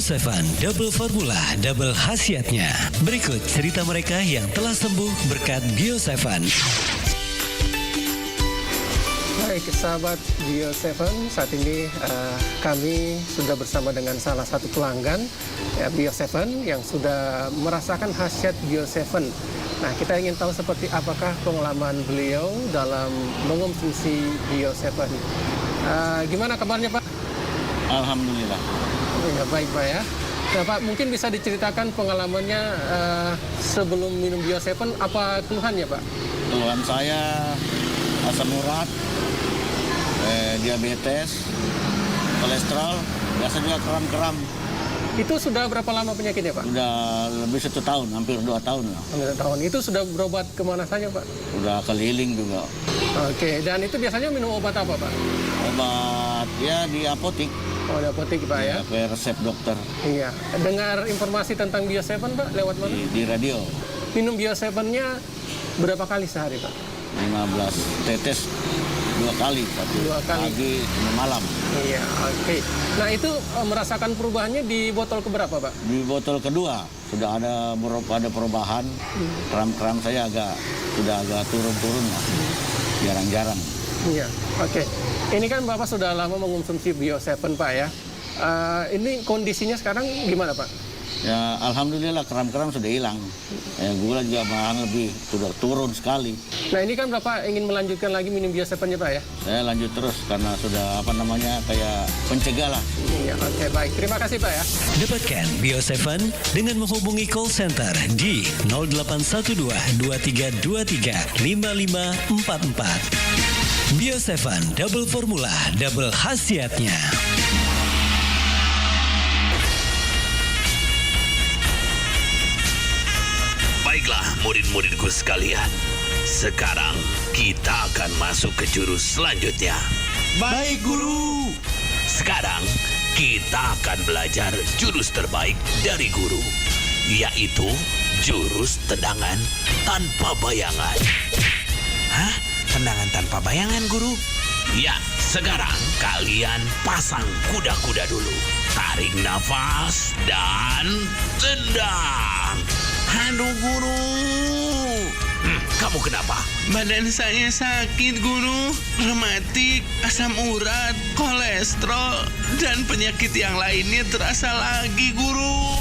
Bio7 Double Formula Double Khasiatnya. Berikut cerita mereka yang telah sembuh berkat Bio7. Baik sahabat Bio7, saat ini kami sudah bersama dengan salah satu pelanggan Bio7 yang sudah merasakan khasiat Bio7. Nah, kita ingin tahu seperti apakah pengalaman beliau dalam mengonsumsi Bio7. Gimana kabarnya Pak? Alhamdulillah. Ya, baik Pak ya. Nah Pak, mungkin bisa diceritakan pengalamannya sebelum minum Bio7, apa keluhannya Pak? Keluhan saya asam urat, diabetes, kolesterol, biasa juga kram-kram. Itu sudah berapa lama penyakitnya Pak? Sudah lebih 1 tahun, hampir 2 tahun lah. Hampir 2 tahun. Itu sudah berobat kemana saja Pak? Sudah keliling juga. Oke, dan itu biasanya minum obat apa Pak? Obat ya di apotik. Oh, di apotik Pak ya? Pakai resep dokter. Iya. Dengar informasi tentang Bio7 Pak lewat mana? Di radio. Minum Bio7-nya berapa kali sehari Pak? 15 tetes 2 kali, 2 kali. Pagi sama malam. Iya, oke. Nah itu merasakan perubahannya di botol keberapa Pak? Di botol kedua sudah ada perubahan. Kram-kram saya sudah agak turun-turun lah. Jarang-jarang. Iya, oke. Ini kan Bapak sudah lama mengonsumsi Bio7 Pak ya. Ini kondisinya sekarang gimana Pak? Ya alhamdulillah kram-kram sudah hilang. Gula juga malahan sudah turun sekali. Nah ini kan Bapak ingin melanjutkan lagi minum Bio7-nya Pak ya? Saya lanjut terus karena sudah kayak pencegah lah. Iya, oke baik. Terima kasih Pak ya. Dapatkan Bio7 dengan menghubungi call center di 0812 2323 5544. Bio7 Double Formula Double Khasiatnya. Baiklah murid-muridku sekalian, sekarang kita akan masuk ke jurus selanjutnya. Baik guru. Sekarang kita akan belajar jurus terbaik dari guru, yaitu jurus tendangan tanpa bayangan. Hah? Tendangan tanpa bayangan guru? Ya, sekarang kalian pasang kuda-kuda dulu. Tarik nafas dan tendang. Aduh guru. Kamu kenapa? Badan saya sakit guru. Rematik, asam urat, kolesterol, dan penyakit yang lainnya terasa lagi guru.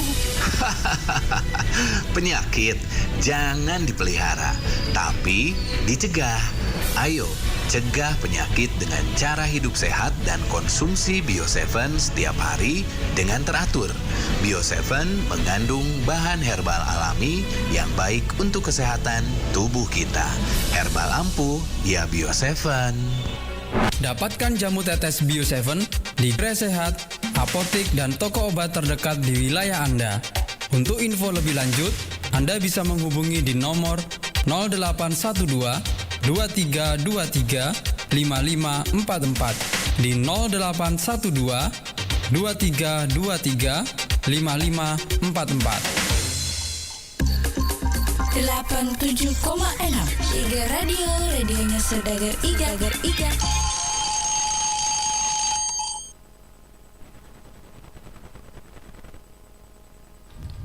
Penyakit jangan dipelihara, tapi dicegah. Ayo, cegah penyakit dengan cara hidup sehat dan konsumsi Bio7 setiap hari dengan teratur. Bio7 mengandung bahan herbal alami yang baik untuk kesehatan tubuh kita. Herbal ampuh, ya Bio7. Dapatkan jamu tetes Bio7 di Gerai Sehat, apotik, dan toko obat terdekat di wilayah Anda. Untuk info lebih lanjut, Anda bisa menghubungi di nomor 0812 2323 5544 di 0812 2323 5544. 87,6 Iga Radio, radionya Saudagar Iga.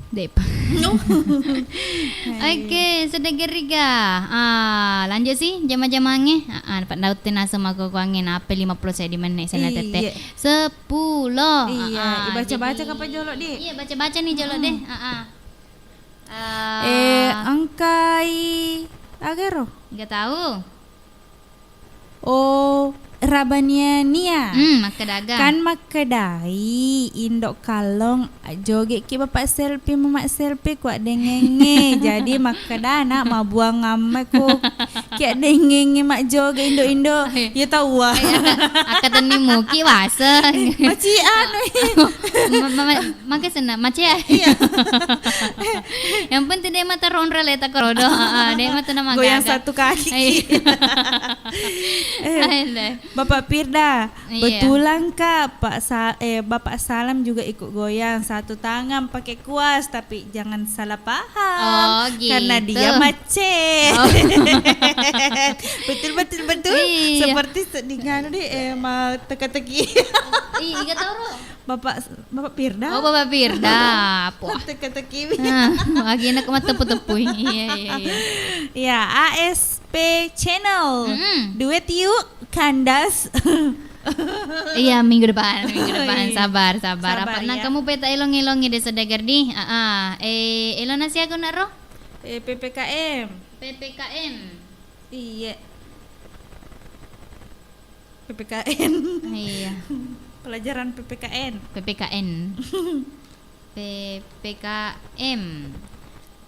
Dep. Oke, Saudagar Iga. Lanjut sih jama-jamangnya. Dapat dautin asam aku kuangin apa 50 saya di mana sana teteh. 10. Iya, baca-baca kapan jolok deh? Iya, baca-baca nih jolok deh. Angkai agero? Enggak tahu. Oh, Rabaniania. Makadagang. Kan makedai indok kalong joget ki bapak selfie mamak selfie kuat dengenge. Jadi makadana ma buang ngamek ku. Ki dengenge mak joget indo-indo. Ya tahu wah. Akatan ni muki wasa. Macian. Maka sana macia. Yang penting dia mata ronra leta korodo. Dia mata nama goyang satu kaki. Bapak Firda, Iya. betulan Kak Bapak Salam juga ikut goyang satu tangan pakai kuas, tapi jangan salah paham gitu. karena dia macet. Betul. Iya. Seperti dengan mau teka-teki. Iya, enggak tahu Ro. Bapak Firda. Oh, Bapak Firda. Wah. Teka-teki. Lagi enak mah tepu-tepu. Iya. Ya, ASP Channel. Duet yuk kandas. Iya, minggu depan. Sabar. Sabar, Apa nak ya. kamu peta elong-elongi desa dagar di? Elon nasi aku nak Ro? PPKM. Iya. PPKN. Iya. Pelajaran PPKN. PPKM.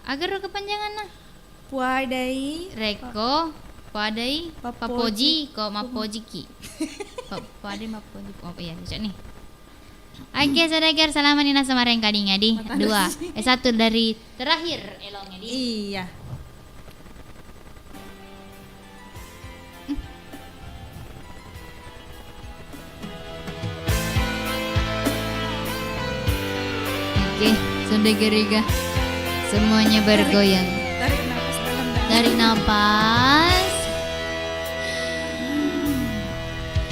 Agar kepanjangan nah. Puadai Reko Puadai Papoji. Papoji kok Mapojiki. Puadai Mapoji. Oh iya, cocok nih. Oke, saudagar salaman Nina sama Rengka di ngadi. 1 dari terakhir elongnya di. Iya. Oke, saudagar semuanya bergoyang. Tarik nafas.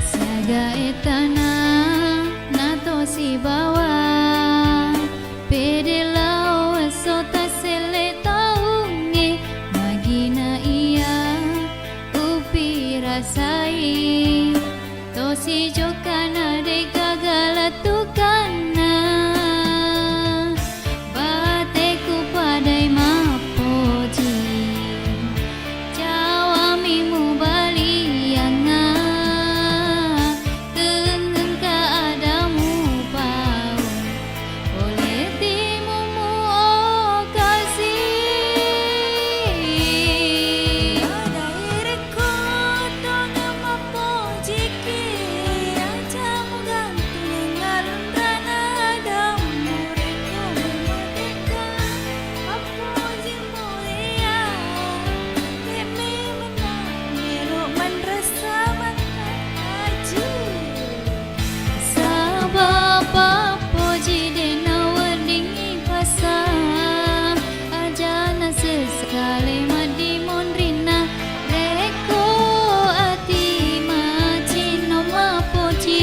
Saga etana nato si bawa pedela sota sele taunge magina iya upi rasai to si jokana de gagala tukana bateku padai mapoji jawamimu balianga dengan keadamu pau oleh timumu oh kasih adaireku tonga mapojiki ajamu gantung ngalun rana adamu reko merdeka mapoji mulia demi menang rasa mata aju sabab poji dena werdingi pasa ajana sesekali madi monrina reko ati macino mapoji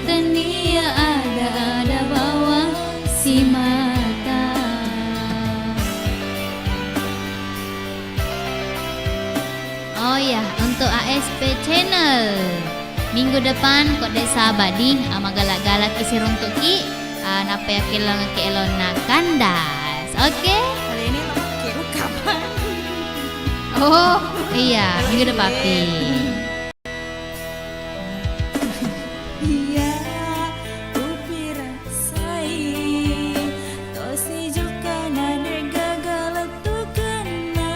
tania ada bawah si mata. Oh ya, untuk ASP Channel minggu depan kok desa abadi ama galak-galak isi untuk ki napa ya kelong ke elona kandas. Oke? Kali ini pakai rekaman. Oh, iya, minggu depan Pi. Iya, upi rasai tosi jokana de gagala tukana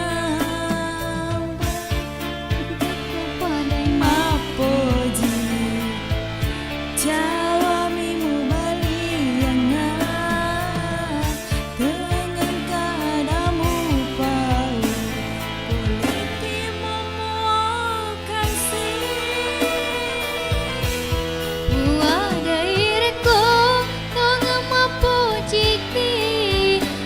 padai mapoji jawamimu balianga dengan keadamu pau kulitimu kasih Puadaireko tonga mapojiki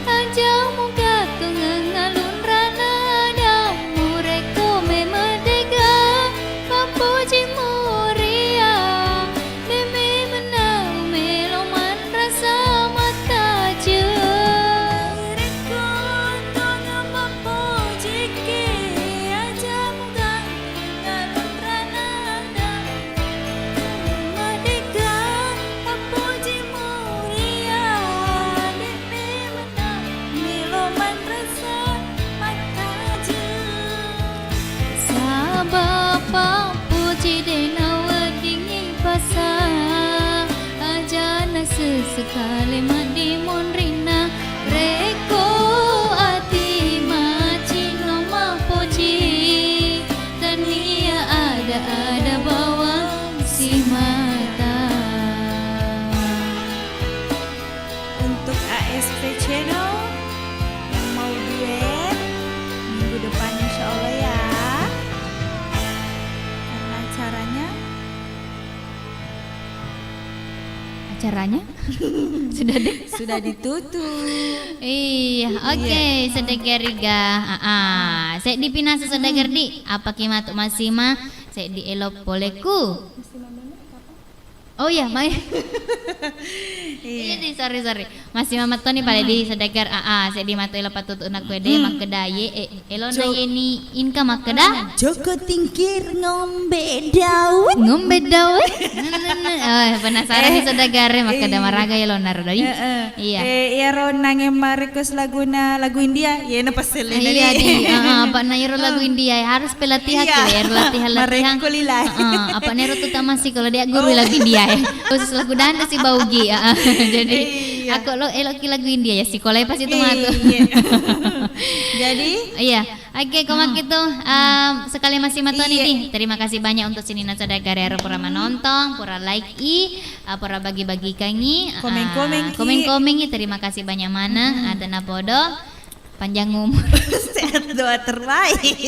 ajamu gatung ngalun rana damu reko memerdeka papoji muria demi menau meloman rasa mata je reko tonga mapojiki ajamu gatung ngalun rana damu merdeka papoji mulia demi menang miloman rasa mata je sabab papoji dena werdingi pasa ajana sesekali madi monrina reko ati macino mapoji tania ada bawah si mata. Untuk ASP Channel yang mau duet minggu depan insya Allah ya. acaranya? Sudah deh. Sudah ditutup. Iya, oke, sedegar Iga. Saya dipinah sesedegar di apa kimatuk masima, saya di elop poleku. Oh iya, main. Iya, sorry. Masih Mama Tony pada di sedegar saya di matu elop patut unak kue makedaye elona yeni inka makeda. Joko tingkir ngombe dawet. Penasaran di sedegar makeda maraga elona rodai. Iya. Ya ronang emarikos lagu India. Ya na paselin. Iya di. Apa nairo lagu India harus pelatihan ya, latihan. Apa nairo tuh masih kalau dia guru lagu India. Khusus lagu danda si Baugi. Jadi aku lo eloki lagu India ya si kolai pas itu matu. Jadi iya. Oke, komak itu sekali masih matoni nih. Terima kasih banyak untuk Sinina Sadagar ya pura menonton, pura like pura bagi-bagi kangi, komen terima kasih banyak mana ada napodo panjang umur sehat doa terbaik.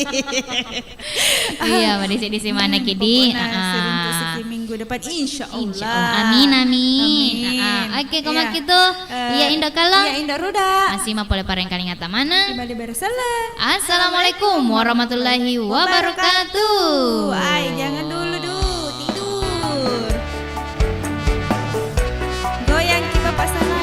Iya, di mana kidi minggu depan insya Allah. Amin. Oke, komak itu iya Indo Kalong. Iya Indo Ruda. Masih mau boleh pareng kali ngata mana? Kembali bersalah. Assalamualaikum warahmatullahi wabarakatuh. Jangan dulu tidur. Goyang kita pasangan.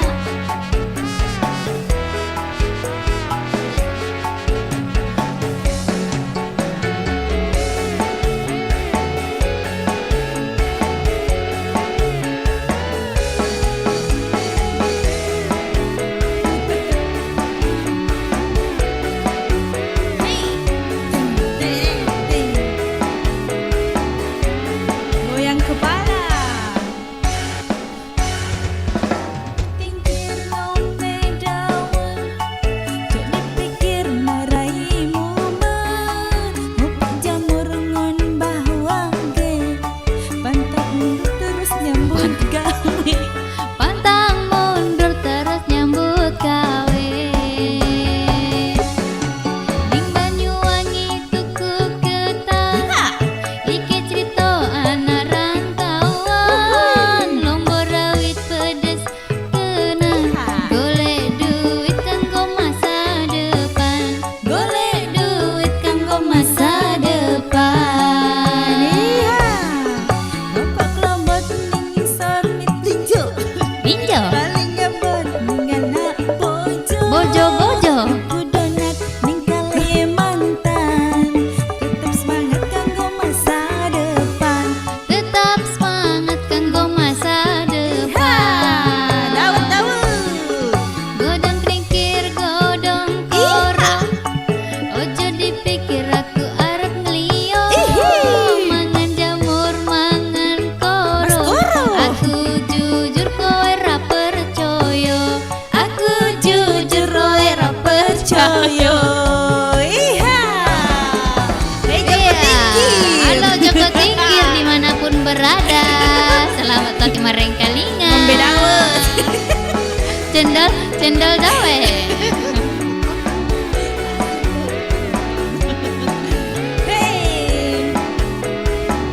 Cendol dawe.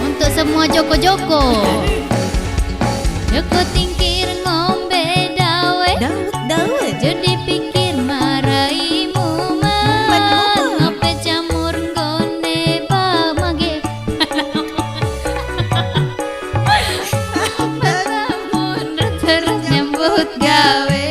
Untuk semua joko-joko. Joko tingkir ngombe dawe. Jadi pikir maraimu man. Ngope jamur gone pamage. Mundur terus nyambut gawe.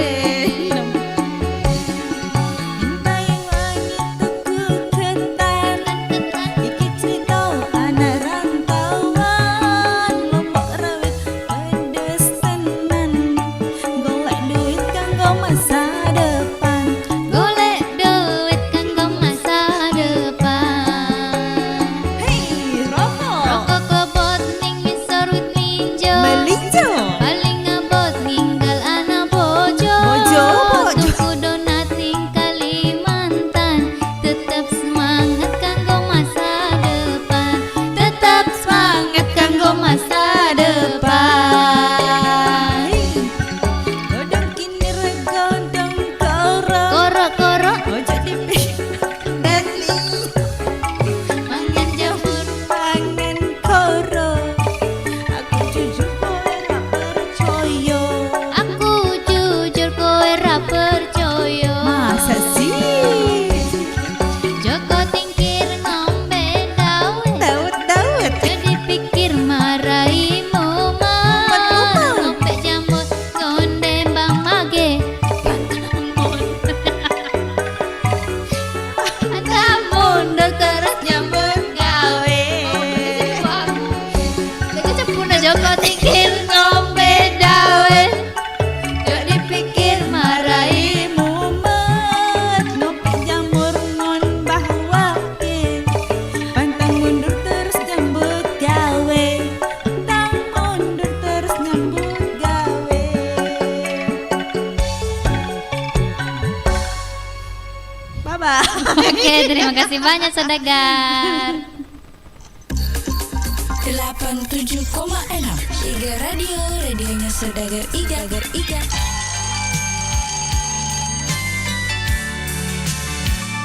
Oke, terima kasih banyak Saudagar. 87,6 Iga Radio, radionya Saudagar Iga.